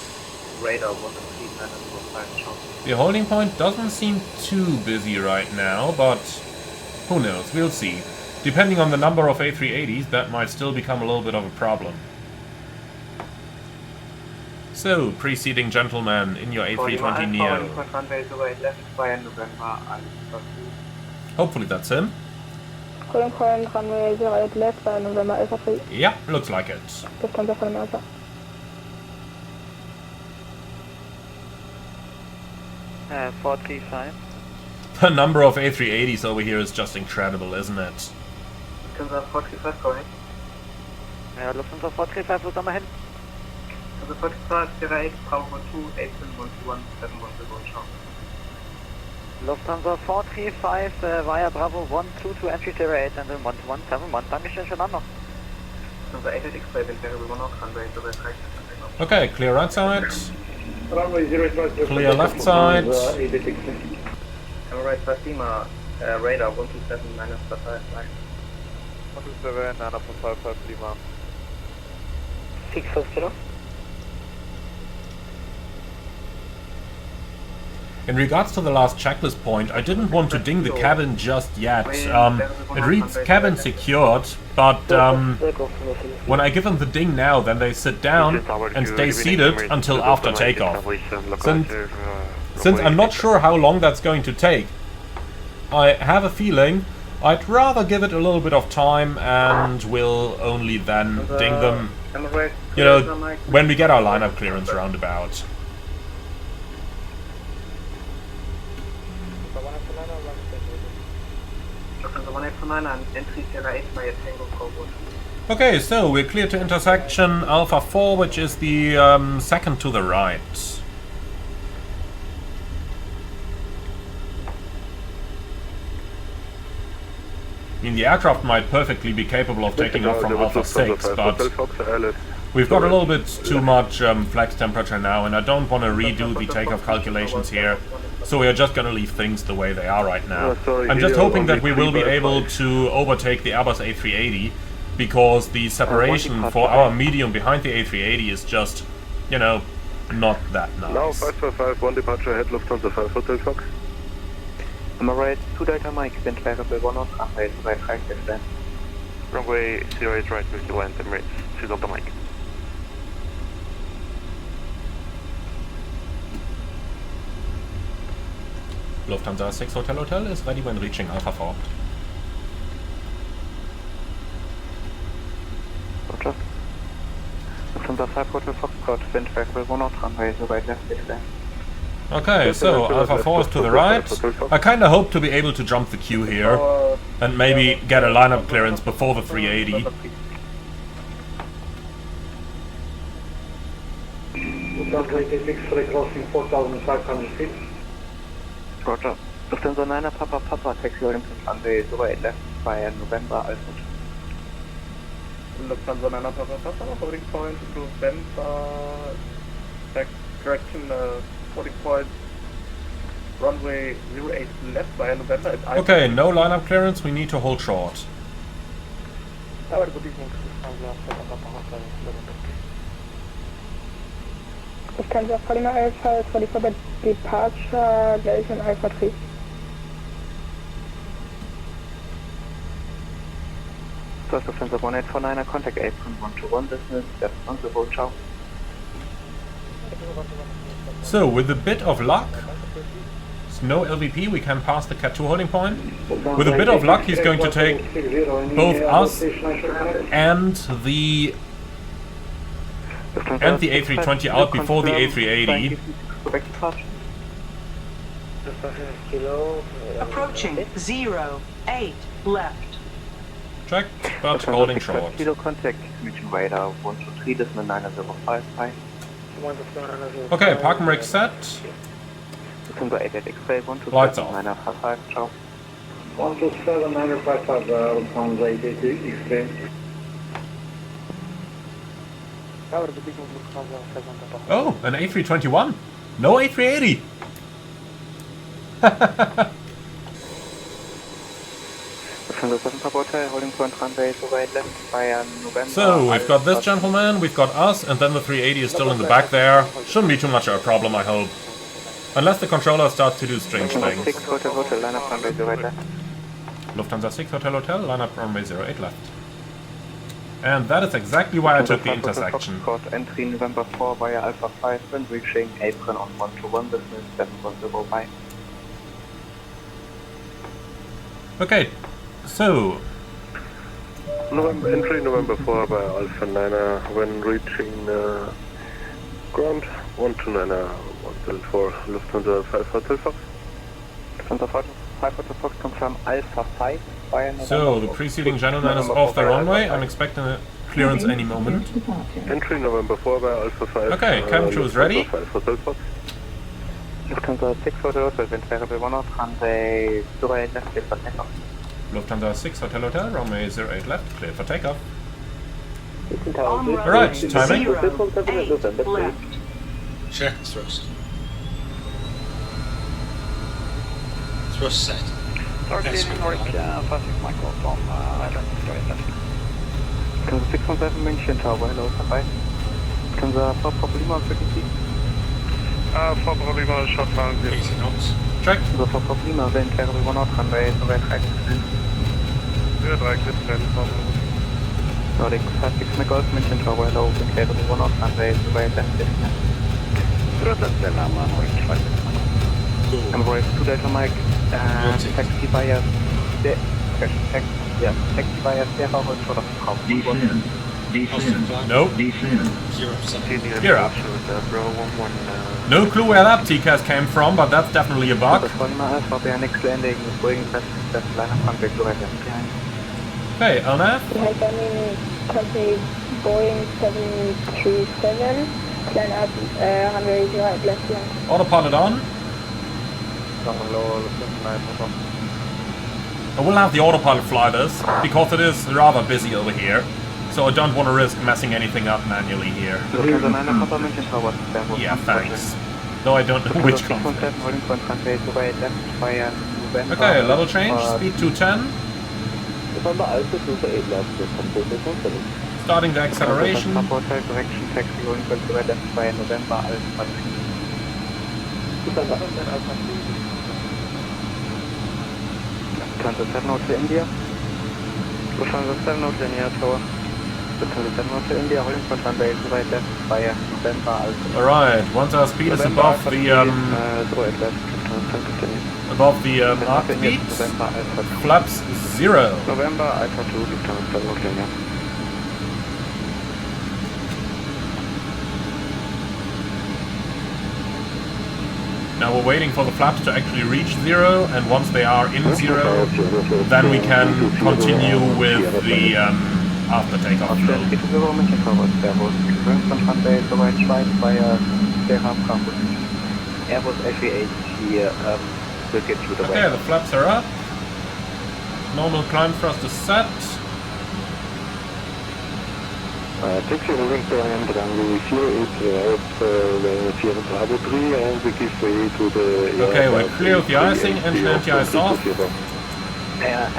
radar 123, 905, ciao. The holding point doesn't seem too busy right now, but who knows, we'll see. Depending on the number of A380s, that might still become a little bit of a problem. So, preceding gentleman in your A320 Neo. Hopefully that's him. Yeah, looks like it. 435. The number of A380s over here is just incredible, isn't it? Lufthansa 435, go ahead. Ja, Lufthansa 435, wo sind wir hin? Lufthansa 435, Sierra 8, Bravo 2, 87121, 710, ciao. Lufthansa 435 via Bravo 122 to entry Sierra 8 and then 1171. Dankeschön, schönen Abend noch. Lufthansa 88, X-Ray, wind variable 1 knot, runway 08 right. Okay, clear right side. Runway 08 right. Clear left side. Camera right side, Lima, radar 127, minus 5, right. 127, 955, Lima. 650. In regards to the last checklist point, I didn't want to ding the cabin just yet. It reads cabin secured, but when I give them the ding now, then they sit down and stay seated until after takeoff. Since I'm not sure how long that's going to take, I have a feeling I'd rather give it a little bit of time and will only then ding them, you know, when we get our lineup clearance roundabout. Okay, so we're clear to intersection Alpha 4, which is the second to the right. I mean, the aircraft might perfectly be capable of taking off from Alpha 6, but we've got a little bit too much flex temperature now, and I don't want to redo the takeoff calculations here, so we are just going to leave things the way they are right now. I'm just hoping that we will be able to overtake the Airbus A380, because the separation for our medium behind the A380 is just, you know, not that nice. Now 555, 1 departure ahead, Lufthansa 5 Hotel Fox. Emirates 2 Delta Mike, wind variable 1 knot, runway 08 right, descent. Runway 08 right with the land, Emirates 2 Delta Mike. Lufthansa 6 Hotel Hotel is ready when reaching Alpha 4. Roger. Lufthansa 5 Hotel Foxtrot, wind variable 1 knot, runway 08 left, descent. Okay, so Alpha 4 is to the right. I kinda hope to be able to jump the queue here and maybe get a lineup clearance before the 380. Lufthansa 86 for the crossing 4,500 feet. Roger. Lufthansa 9 Papa, taxi holding to runway 08 left via November, Alpha. Lufthansa 9 Papa, holding point November, correction, holding point, runway 08 left via November. Okay, no lineup clearance, we need to hold short. Good evening. Lufthansa 49 Alpha is ready for the departure, Delta and Alpha 3. First Lufthansa 1849, contact Apron 121 business, responsible, ciao. So, with a bit of luck, no LVP, we can pass the Cat 2 holding point. With a bit of luck, he's going to take both us and the A320 out before the A380. Approaching 08 left. Check, but holding short. Kilo contact, München radar 123, this is 905, hi. Okay, park and brake set. December 88 X-ray, Lights off. 955, ciao. 127, 955, Lufthansa 88 X-ray. Oh, an A321. No A380. So, we've got this gentleman, we've got us, and then the 380 is still in the back there. Shouldn't be too much of a problem, I hope. Unless the controller starts to do strange things. Lufthansa 6 Hotel Hotel, line up runway 08 left. And that is exactly why I took the intersection. Entry November 4 via Alpha 5 and reaching apron on 121 business 710 by. Okay, so... Entry November 4 by Alpha 9 when reaching ground 129 174 Lufthansa 5 Hotel Fox. Lufthansa 5 Hotel Fox confirm Alpha 5 via November. So, the preceding gentleman is off the runway. I'm expecting a clearance any moment. Entry November 4 by Alpha 5. Okay, cam crew is ready. Lufthansa 6 Hotel Hotel, wind variable 1 runway 08 left, clear for takeoff. Lufthansa 6 Hotel Hotel, runway 08 left, cleared for takeoff. Alright, timing. 08 left. Check thrust. Thrust set. Lufthansa 617 München Tower, hello, bye. Lufthansa 4 Problema, frequency. 4 Problema, short down 0. 80 knots. Check. Lufthansa 4 Problema, wind variable 1 runway 08 right. 03 Grid Nordic 56 McGolf, München Tower, hello, wind variable 1 runway 08 left. Embrace 2 Delta Mike, taxi via taxi via Sierra Hold short of Frau. Nope. 0%. You're up. No clue where that TCAS came from, but that's definitely a bug. Next landing, Boeing Okay, LNAV. Company Boeing 737, plan up runway 08 left line. Autopilot on. I will have the autopilot fly this, because it is rather busy over here. So I don't want to risk messing anything up manually here. Yeah, thanks. Though I don't know which concept. Okay, level change, speed 210. Starting the acceleration. Lufthansa 7 to India. Lufthansa 7 to India Tower. Lufthansa 7 to India, holding for runway right left via November Alpha. Alright, once our speed is above the mark speed, flaps 0. November Alpha 2, Lufthansa 7 to India. Now we're waiting for the flaps to actually reach 0, and once they are in 0, then we can continue with the after takeoff flow. Okay, the flaps are up. Normal climb thrust is set. Taxi holding for runway 08 Bravo 3 and we give way to the... Okay, we're clear of the icing, engine anti-ice off. Yes, I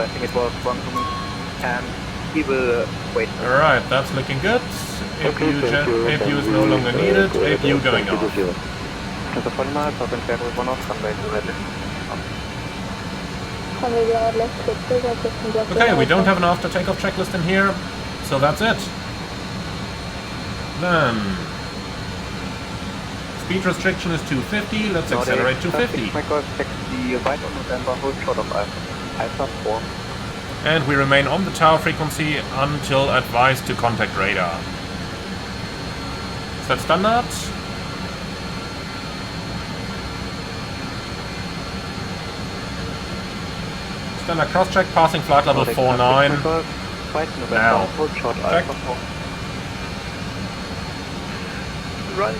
think it was one for me. And he will wait. Alright, that's looking good. APU is no longer needed, APU going off. Okay, we don't have an after takeoff checklist in here, so that's it. Then speed restriction is 250, let's accelerate 250. And we remain on the tower frequency until advised to contact radar. Is that standard? Standard cross-check, passing flight level 49. Now, check. Right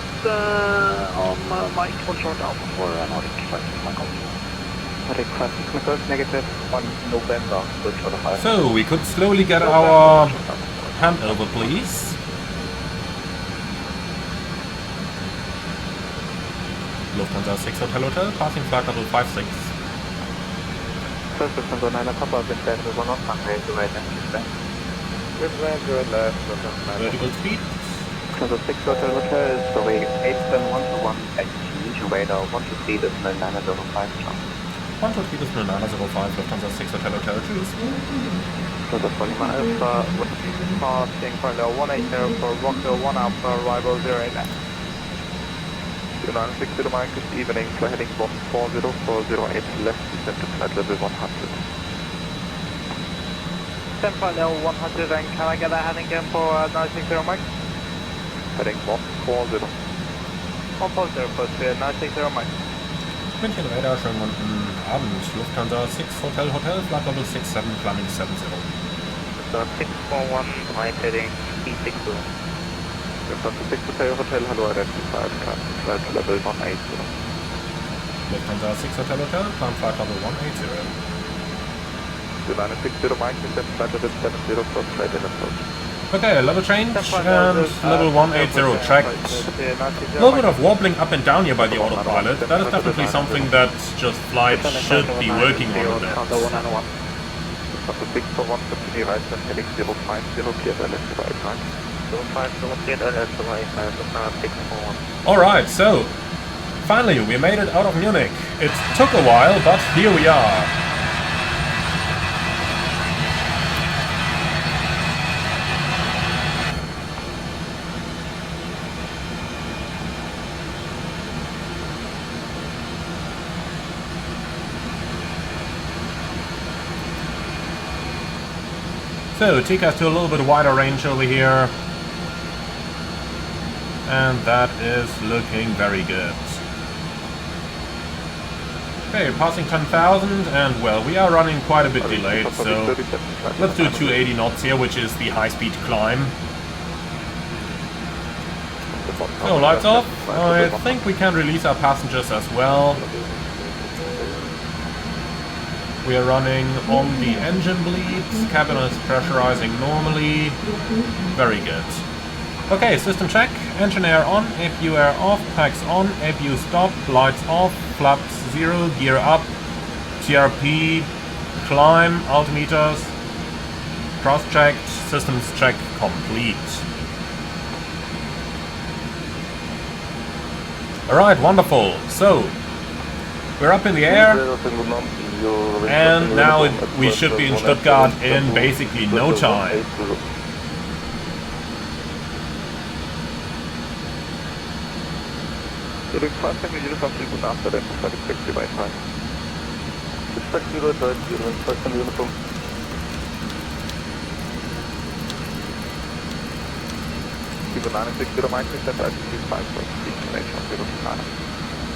on Mike, hold short Alpha for Nordic 5 Michael. Nordic 5 negative on November, hold short 5. So, we could slowly get our hand over, please. Lufthansa 6 Hotel Hotel, passing flight level 56. First Lufthansa 9 Papa, wind band over North runway, to right and east band. Wind band, right left, Lufthansa 9. Vertical speed. Lufthansa 6 Hotel Hotel is sorry, 871 at München radar, 123 decimal 905 jump. 123 decimal 905, Lufthansa 6 Hotel Hotel, choose. Lufthansa Polymer Alpha, passing flight level 180 for Rocker 1 Alpha, arrival 08 left. 960 Mike, good evening, flight heading 140 for 08 left, descent to flight level 100. 10 flight level 100 and can I get a heading again for 960 Mike? Heading 140. 140 for 960 Mike. München Radar, schönen guten Abend. Lufthansa 6 Hotel Hotel, flight level 67, climbing 70. So 641, Mike heading E60. Lufthansa 6 Hotel Hotel, hello, identified, flight level 180. Lufthansa 6 Hotel Hotel, climb flight level 180. 960 Mike, descent flight level 70 for straight in approach. Okay, level change and level 180 checked. A little bit of wobbling up and down here by the autopilot. That is definitely something that JustFlight should be working on a bit. Lufthansa 6 for 1, continue right, heading 050, clear LS to right, right. Alright, so finally we made it out of Munich. It took a while, but here we are. So, take us to a little bit wider range over here. And that is looking very good. Okay, passing 10,000 and well, we are running quite a bit delayed, so let's do 280 knots here, which is the high-speed climb. So, lights off. I think we can release our passengers as well. We are running on the engine bleeds, cabin is pressurizing normally. Very good. Okay, system check, engine air on, APU air off, packs on, APU stop, lights off, flaps 0, gear up, TRP, climb, altimeters, cross-checked, systems check complete. Alright, wonderful. So, we're up in the air, and now we should be in Stuttgart in basically no time.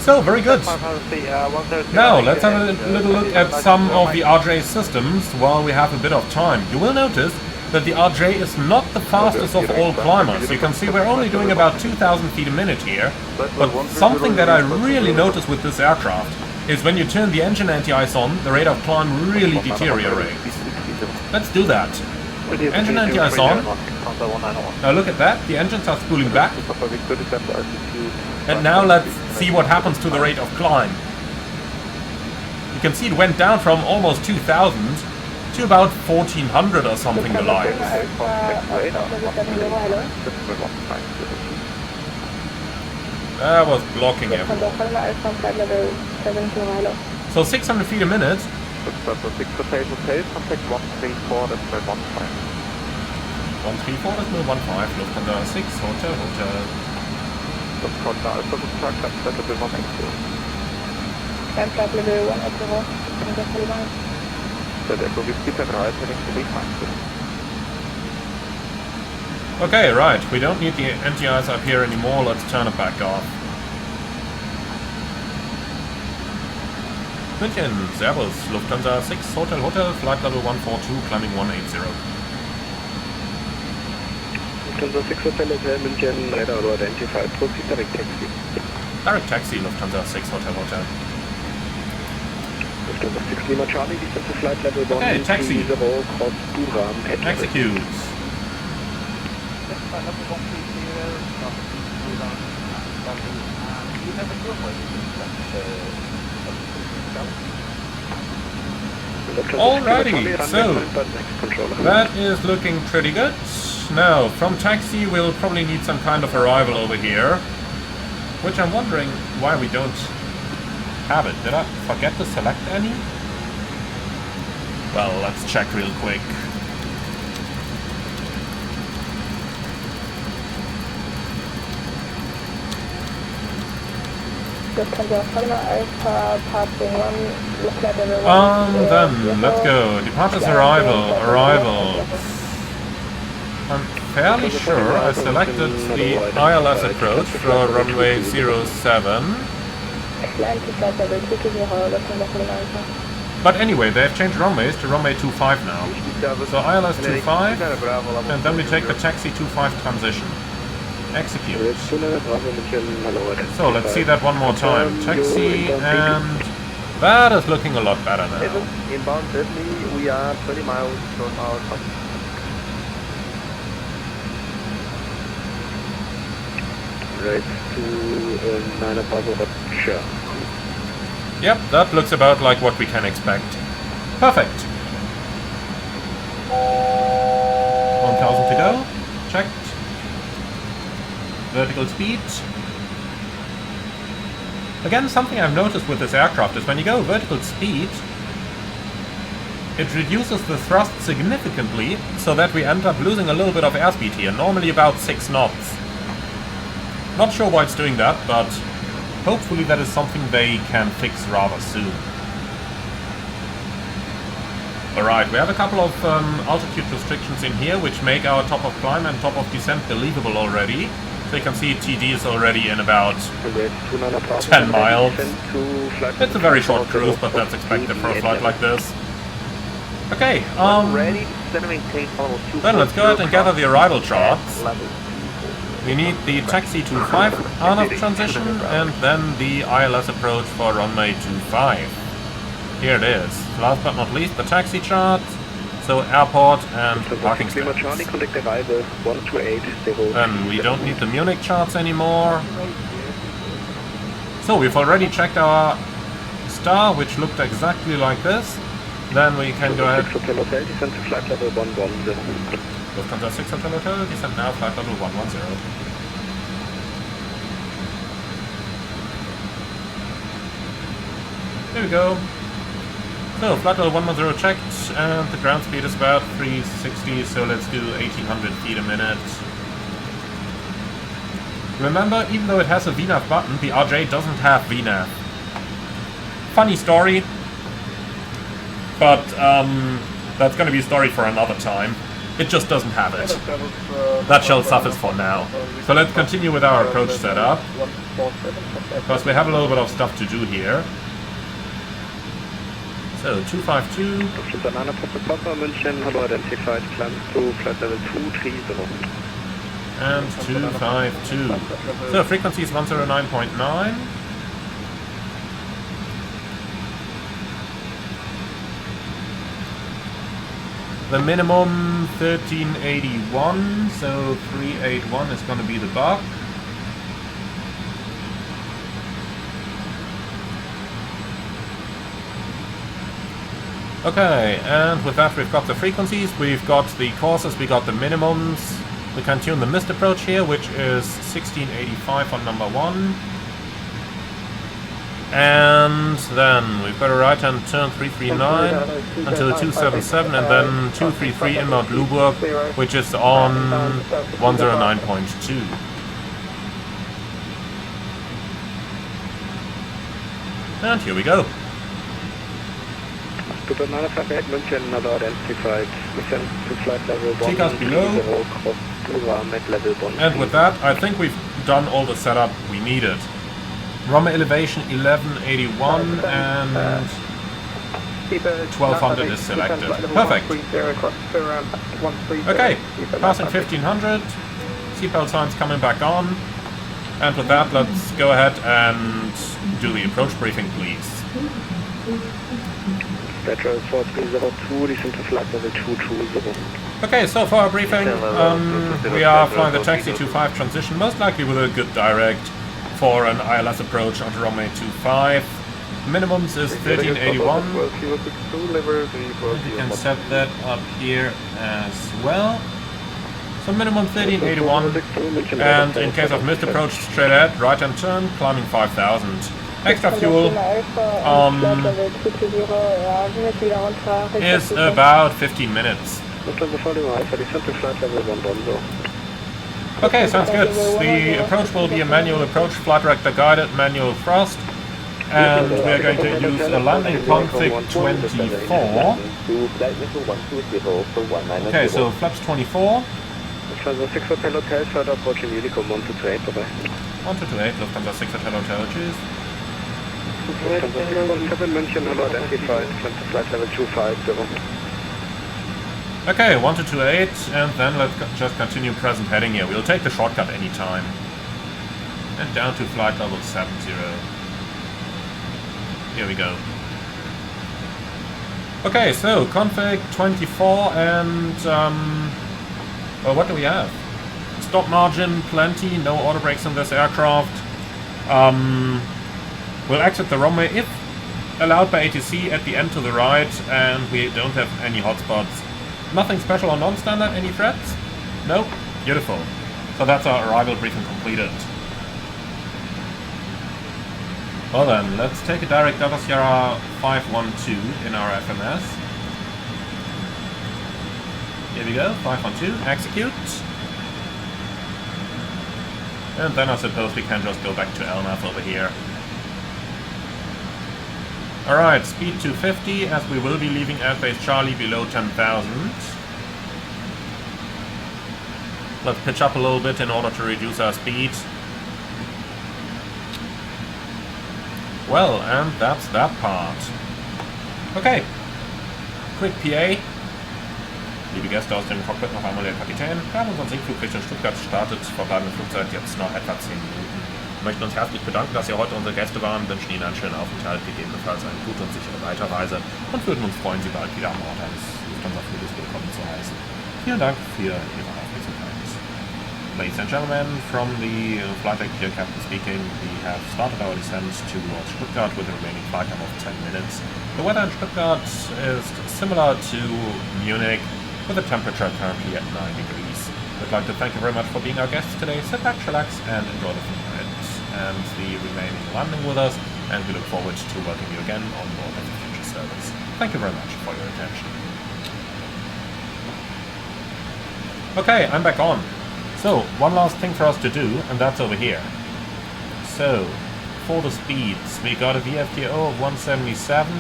So, very good. Now, let's have a little look at some of the RJ systems while we have a bit of time. You will notice that the RJ is not the fastest of all climbers. You can see we're only doing about 2,000 feet a minute here. But something that I really notice with this aircraft is when you turn the engine anti-ice on, the rate of climb really deteriorates. Let's do that. Engine anti-ice on. Now look at that, the engines are spooling back. And now let's see what happens to the rate of climb. You can see it went down from almost 2,000 to about 1,400 or something the like. That was blocking everyone. So 600 feet a minute. 134, that's no 15, Lufthansa 6, Hotel, Hotel. Okay, right, we don't need the anti-ice up here anymore, let's turn it back off. München, Servus, Lufthansa 6 Hotel Hotel, flight level 142, climbing 180. Lufthansa 6 Hotel Hotel München, radar auto identified, proceed direct taxi. Direct taxi, Lufthansa 6 Hotel Hotel. Lufthansa 6 Lima Charlie, descent to flight level 1, Okay, taxi. 30, cross Buram, Execute. Alrighty, so that is looking pretty good. Now, from taxi we'll probably need some kind of arrival over here, which I'm wondering why we don't have it. Did I forget to select any? Well, let's check real quick. Then, let's go. Departures, arrival. I'm fairly sure I selected the ILS approach for runway 07. But anyway, they've changed runways to runway 25 now. So ILS 25, and then we take the taxi 25 transition. Execute. So let's see that one more time. Taxi, and that is looking a lot better now. Inbound Sydney, we are 20 miles from our top. Right to 9 above, sure. Yep, that looks about like what we can expect. Perfect. 1000 to go. Checked. Vertical speed. Again, something I've noticed with this aircraft is when you go vertical speed, it reduces the thrust significantly, so that we end up losing a little bit of airspeed here, normally about 6 knots. Not sure why it's doing that, but hopefully that is something they can fix rather soon. Alright, we have a couple of altitude restrictions in here, which make our top of climb and top of descent believable already. So you can see TD is already in about 10 miles. It's a very short cruise, but that's expected for a flight like this. Okay, then let's go ahead and gather the arrival charts. We need the taxi 25 RNAV transition, and then the ILS approach for runway 25. Here it is. Last but not least, the taxi chart. So airport and parking stands. Then we don't need the Munich charts anymore. So we've already checked our star, which looked exactly like this. Then we can go ahead. Lufthansa 6 Hotel Hotel, descent now, flight level 110. There we go. So, flight level 110 checked, and the ground speed is about 360, so let's do 1800 feet a minute. Remember, even though it has a VNAV button, the RJ doesn't have VNAV. Funny story, but that's gonna be a story for another time. It just doesn't have it. That shall suffice for now. So let's continue with our approach setup, because we have a little bit of stuff to do here. So 252 München, hello, identified, climb to flight level 230. and 252. So frequency is 109.9. The minimum 1381, so 381 is going to be the buck. Okay, and with that we've got the frequencies, we've got the courses, we got the minimums. We can tune the missed approach here, which is 1685 on number 1. And then we've got a right hand turn 339 until 277, and then 233 inbound Luburg, which is on 109.2. And here we go. Take us below. And with that, I think we've done all the setup we needed. Runway elevation 1181, and 1200 is selected. Perfect. Okay, passing 1500. Seatbelt signs coming back on. And with that, let's go ahead and do the approach briefing, please. Patron 4302, descend to flight level 220. Okay, so for our briefing, we are flying the taxi 25 transition, most likely with a good direct for an ILS approach onto runway 25. Minimums is 1381. And you can set that up here as well. So minimum 1381, and in case of missed approach, straight ahead, right hand turn, climbing 5000. Extra fuel is about 15 minutes. Okay, sounds good. The approach will be a manual approach, flight director guided, manual thrust, and we are going to use a landing config 24. Okay, so flaps 24. 6 Hotel Hotel, further approaching Honeycomb 1228, bye-bye. 1228, Lufthansa 6 Hotel Hotel, cheers. Lufthansa 617 München, hello, identified, climb to flight level 250. Okay, 1228, and then let's just continue present heading here. We'll take the shortcut anytime. And down to flight level 70. Here we go. Okay, so config 24 and well, what do we have? Stop margin, plenty, no auto brakes on this aircraft. We'll exit the runway if allowed by ATC at the end to the right, and we don't have any hotspots. Nothing special or non-standard, any threats? Nope, beautiful. So that's our arrival briefing completed. Well then, let's take a direct Delta Sierra 512 in our FMS. Here we go, 512, execute. And then I suppose we can just go back to LNAV over here. Alright, speed 250, as we will be leaving airbase Charlie below 10,000. Let's pitch up a little bit in order to reduce our speed. Well, and that's that part. Okay, quick PA. Liebe Gäste aus dem Cockpit, noch einmal der Kapitän. Wir haben unseren Sinkflug Richtung Stuttgart gestartet, verbleibende Flugzeit jetzt noch etwa 10 Minuten. Wir möchten uns herzlich bedanken, dass ihr heute unsere Gäste waren, wünschen Ihnen einen schönen Aufenthalt, gegebenenfalls eine gute und sichere Weiterreise und würden uns freuen, Sie bald wieder am Ort eines Lufthansa-Fluges willkommen zu heißen. Vielen Dank für Ihre Aufmerksamkeit. Ladies and gentlemen, from the flight deck here, Captain speaking, we have started our descent towards Stuttgart with a remaining flight time of 10 minutes. The weather in Stuttgart is similar to Munich, with the temperature currently at 9 degrees. We'd like to thank you very much for being our guests today. Sit back, relax, and enjoy the flight and the remaining landing with us, and we look forward to welcoming you again on board of the future service. Thank you very much for your attention. Okay, I'm back on. So, one last thing for us to do, and that's over here. So, for the speeds, we got a VFTO of 177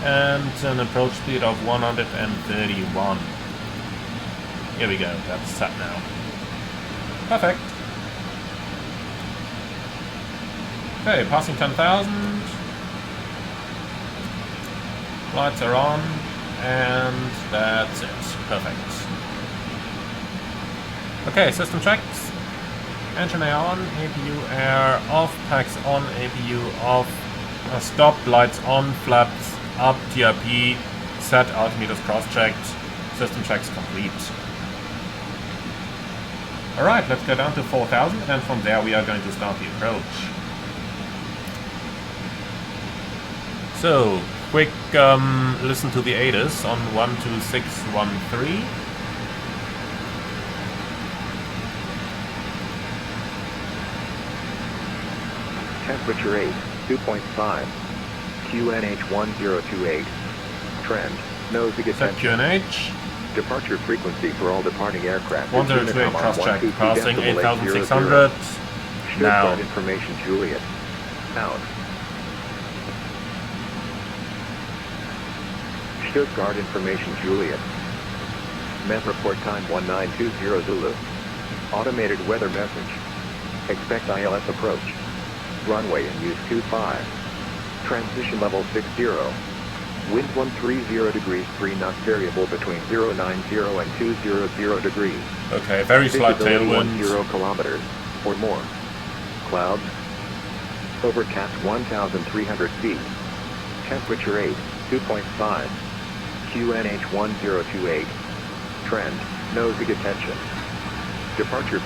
and an approach speed of 131. Here we go, that's set now. Perfect. Okay, passing 10,000. Lights are on, and that's it. Perfect. Okay, system checks. Engine air on, APU air off, packs on, APU off, stop, lights on, flaps up, TRP, set, altimeters cross-checked, system checks complete. Alright, let's go down to 4,000, and from there we are going to start the approach. So, quick listen to the ADAS on 12613. Temperature 8, 2.5. QNH 1028. Trend, nose to get set QNH. Departure frequency for all departing aircraft. 1028 cross-check, passing 8,600. Now. Stuttgart information Juliet. Out. Stuttgart information Juliet. Met report time 1920 Zulu. Automated weather message. Expect ILS approach. Runway and use 25. Transition level 60. Wind 130 degrees, 3 knots, variable between 090 and 200 degrees. Okay, very slight tailwind. 10 kilometers or more. Clouds. Overcast 1,300 feet. Temperature 8, 2.5. QNH 1028. Trend, nosy detention. Departure.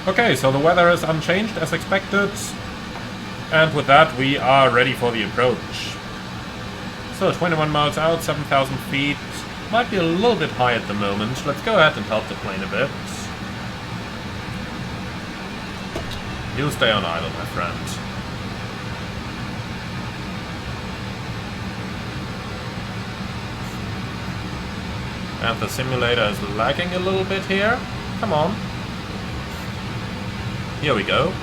Okay, so the weather is unchanged as expected. And with that, we are ready for the approach. So 21 miles out, 7,000 feet. Might be a little bit high at the moment. Let's go ahead and help the plane a bit. You stay on idle, my friend. And the simulator is lagging a little bit here. Come on. Here we go.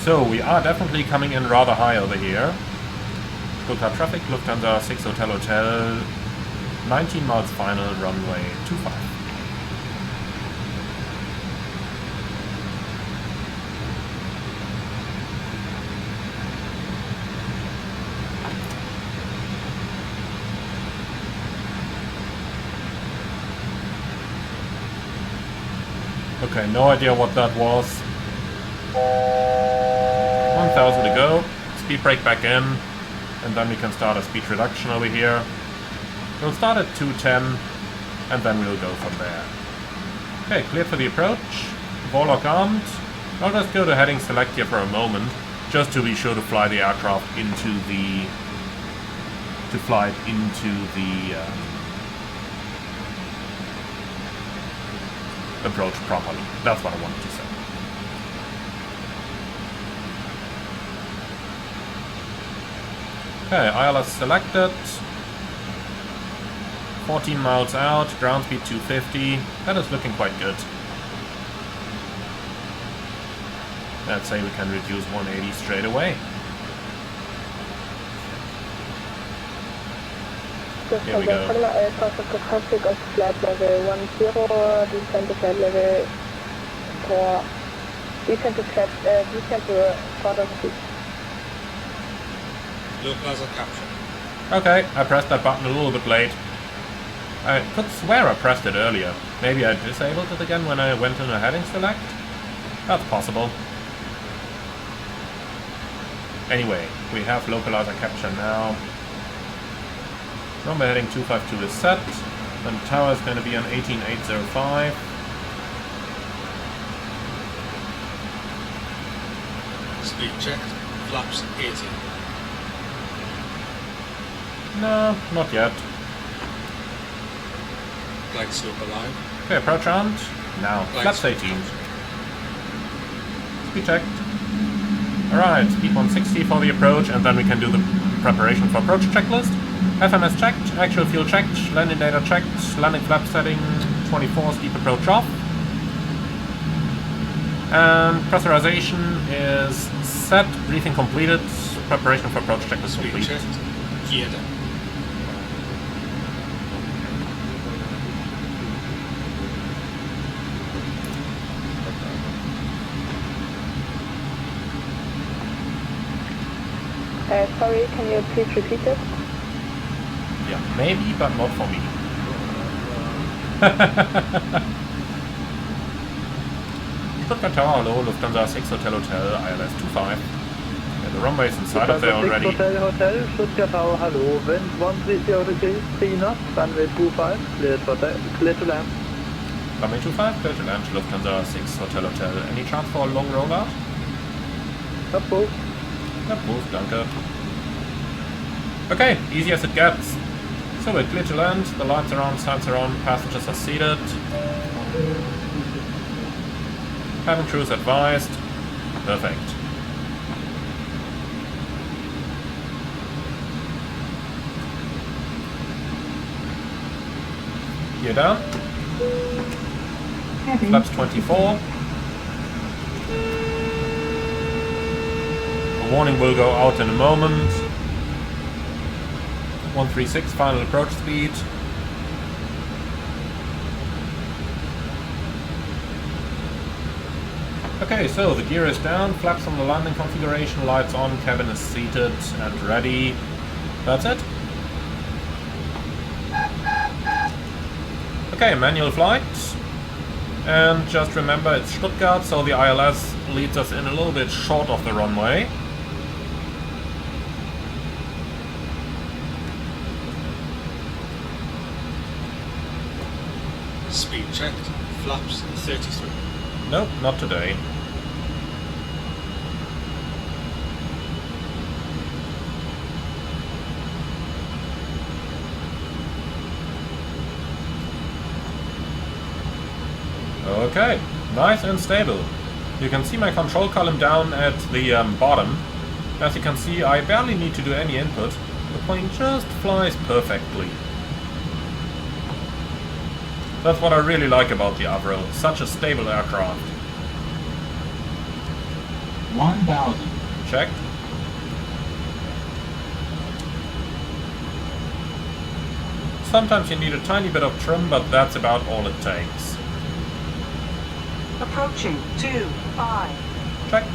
So we are definitely coming in rather high over here. Stuttgart traffic, Lufthansa 6 Hotel Hotel, 19 miles final, runway 25. Okay, no idea what that was. 1,000 to go. Speed brake back in. And then we can start a speed reduction over here. We'll start at 210. And then we'll go from there. Okay, cleared for the approach. Warlock armed. I'll just go to heading select here for a moment. Just to be sure to fly the aircraft into the... approach properly. That's what I wanted to say. Okay, ILS selected. 14 miles out, ground speed 250. That is looking quite good. Let's say we can reduce 180 straight away. Here we go. Traffic of flight level 10, descent to flight level 4, descent to throttle speed. Localizer capture. Okay, I pressed that button a little bit late. I could swear I pressed it earlier. Maybe I disabled it again when I went in a heading select? That's possible. Anyway, we have localizer capture now. Number heading 252 is set. And tower is going to be on 18805. Speed checked. Flaps 80. No, not yet. Flight slope alive. Okay, approach armed. Now, flaps 18. Speed checked. Alright, speed 160 for the approach, and then we can do the preparation for approach checklist. FMS checked, actual fuel checked, landing data checked, landing flap setting 24, steep approach off. And pressurization is set, briefing completed, preparation for approach checklist Speed complete. checked. Geared up. Sorry, can you please repeat it? Yeah, maybe, but not for me. Stuttgart Tower, hello, Lufthansa 6 Hotel Hotel, ILS 25. Yeah, the runway is inside of there already. Hotel Hotel, Stuttgart Tower, hello, wind 130 degrees, 3 knots, runway 25, clear to land. Runway 25, clear to land, Lufthansa 6 Hotel Hotel. Any chance for a long rollout? Approved. Approved, danke. Okay, easy as it gets. So we're clear to land, the lights are on, signs are on, passengers are seated. Cabin crew is advised. Perfect. Gear down. Flaps 24. A warning will go out in a moment. 136, final approach speed. Okay, so the gear is down, flaps on the landing configuration, lights on, cabin is seated and ready. That's it. Okay, manual flight. And just remember it's Stuttgart, so the ILS leads us in a little bit short of the runway. Speed checked. Flaps 33. Nope, not today. Okay, nice and stable. You can see my control column down at the bottom. As you can see, I barely need to do any input. The plane just flies perfectly. That's what I really like about the Avro. Such a stable aircraft. 1000. Check. Sometimes you need a tiny bit of trim, but that's about all it takes. Approaching 25. Checked.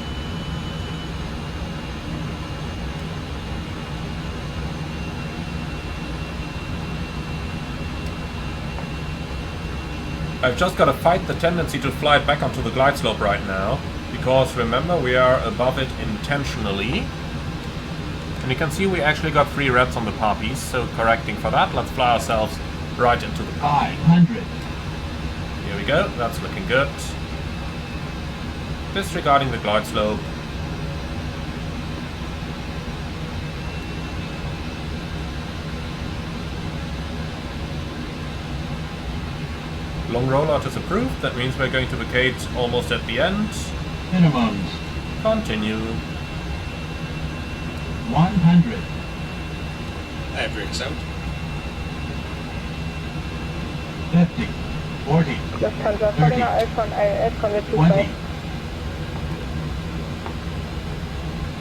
I've just got to fight the tendency to fly it back onto the glide slope right now, because remember we are above it intentionally. And you can see we actually got 3 reds on the par piece, so correcting for that, let's fly ourselves right into the par. 500. Here we go, that's looking good. Disregarding the glide slope. Long rollout is approved, that means we're going to vacate almost at the end. Minimums. Continue. 100. Air brakes out. 50. 40. Lufthansa, 30. Vorgänger Alpha und ILS, Convert 20. 25.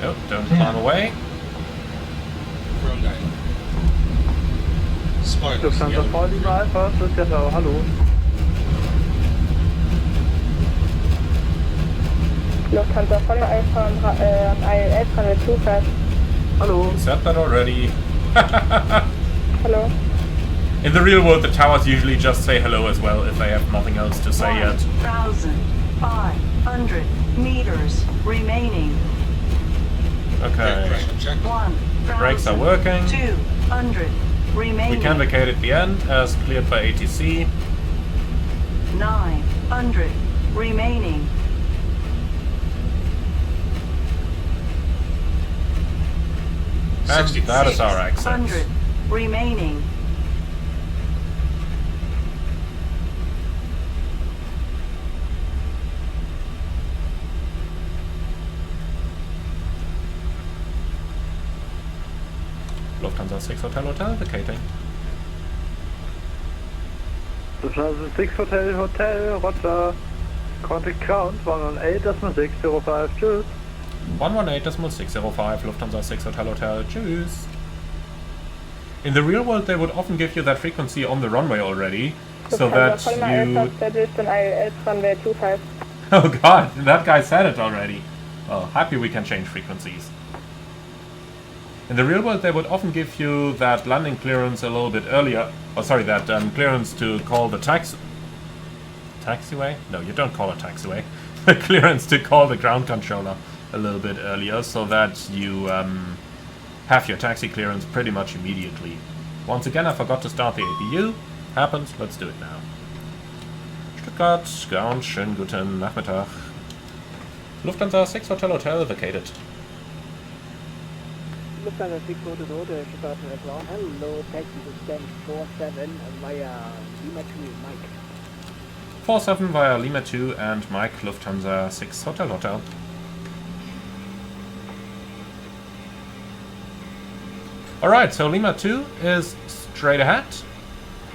Oh, don't climb away. Wrong guy. Spoilers. Lufthansa Yellow. Vorliebe Alpha, Stuttgart, hallo. Lufthansa, Vorgänger Alpha und ILS, Convert 25. Hallo. Said that already. Hello. In the real world, the towers usually just say hello as well if they have nothing else to say yet. 1,500 meters remaining. Air Okay. pressure check. 1,000. Brakes are working. 200 remaining. We can vacate at the end as cleared by ATC. 900 remaining. And that is our exit. 600 remaining. Lufthansa 6 Hotel, vacating. Lufthansa 6 Hotel, Roger. Contact count 118.605, tschüss. 118.605, Lufthansa 6 Hotel, tschüss. In the real world, they would often give you that frequency on the runway already, so that Vorgänger you... Alpha, established on ILS, Convert 25. Oh god, that guy said it already. Well, happy we can change frequencies. In the real world, they would often give you that landing clearance a little bit earlier. Oh, sorry, that clearance to call the taxiway? No, you don't call a taxiway. The clearance to call the ground controller a little bit earlier, so that you have your taxi clearance pretty much immediately. Once again, I forgot to start the APU. Happens, let's do it now. Stuttgart, ground, schönen guten Nachmittag. Lufthansa 6 Hotel vacated. Lufthansa 6 Hotel, Stuttgart, ground. Hello, taxi to stand 47 via Lima 2, Mike. 47 via Lima 2 and Mike, Lufthansa 6 Hotel. Alright, so Lima 2 is straight ahead,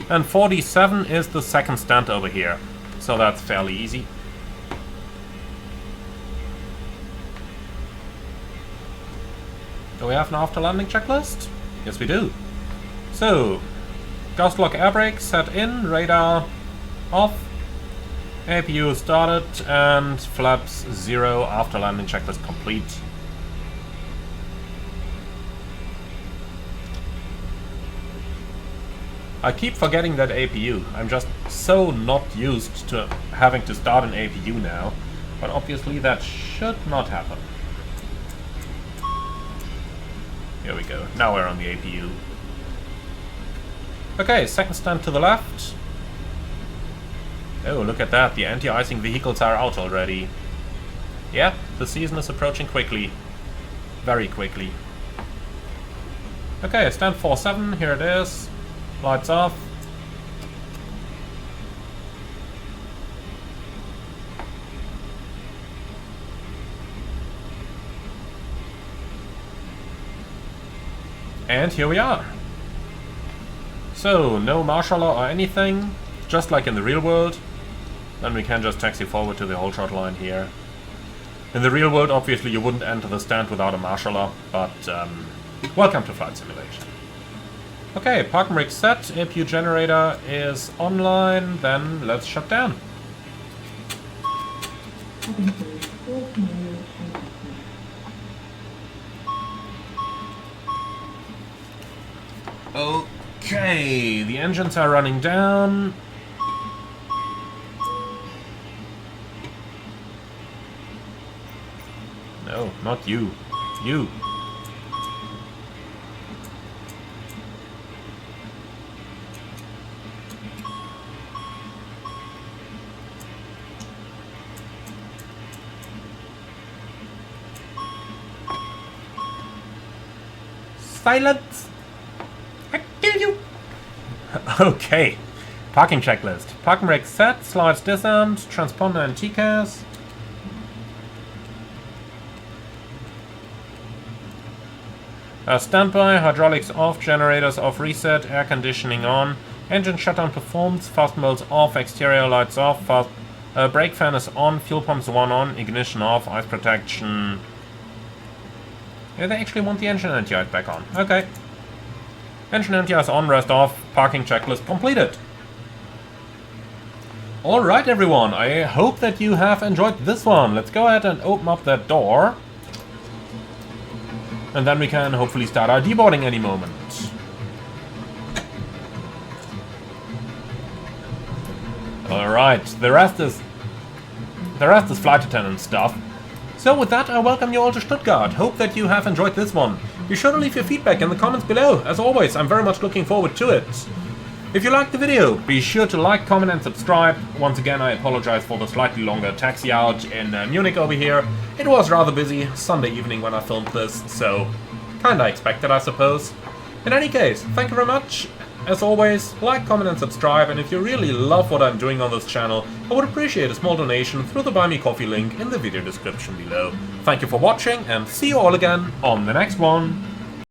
and 47 is the second stand over here, so that's fairly easy. Do we have an after landing checklist? Yes, we do. So, gust lock air brake set in, radar off, APU started and flaps 0 after landing checklist complete. I keep forgetting that APU. I'm just so not used to having to start an APU now, but obviously that should not happen. Here we go. Now we're on the APU. Okay, second stand to the left. Oh, look at that. The anti-icing vehicles are out already. Yeah, the season is approaching quickly. Very quickly. Okay, stand 4-7. Here it is. Lights off. And here we are. So, no martial law or anything, just like in the real world. Then we can just taxi forward to the whole short line here. In the real world, obviously, you wouldn't enter the stand without a martial law, but welcome to Flight Simulation. Okay, parking brake set, APU generator is online, then let's shut down. Okay, the engines are running down. No, not you. You. Silence! I kill you! Okay. Parking checklist. Parking brake set, slides disarmed, transponder and TCAS. Standby, hydraulics off, generators off, reset, air conditioning on, engine shutdown performed, fast modes off, exterior lights off, fast brake fan is on, fuel pumps 1 on, ignition off, ice protection. Yeah, they actually want the engine anti-ice back on. Okay. Engine anti-ice on, rest off, parking checklist completed. Alright everyone, I hope that you have enjoyed this one. Let's go ahead and open up that door. And then we can hopefully start our deboarding any moment. Alright, the rest is flight attendant stuff. So with that, I welcome you all to Stuttgart. Hope that you have enjoyed this one. Be sure to leave your feedback in the comments below. As always, I'm very much looking forward to it. If you liked the video, be sure to like, comment and subscribe. Once again, I apologize for the slightly longer taxi out in Munich over here. It was rather busy Sunday evening when I filmed this, so kinda expected, I suppose. In any case, thank you very much. As always, like, comment and subscribe, and if you really love what I'm doing on this channel, I would appreciate a small donation through the Buy Me Coffee link in the video description below. Thank you for watching, and see you all again on the next one.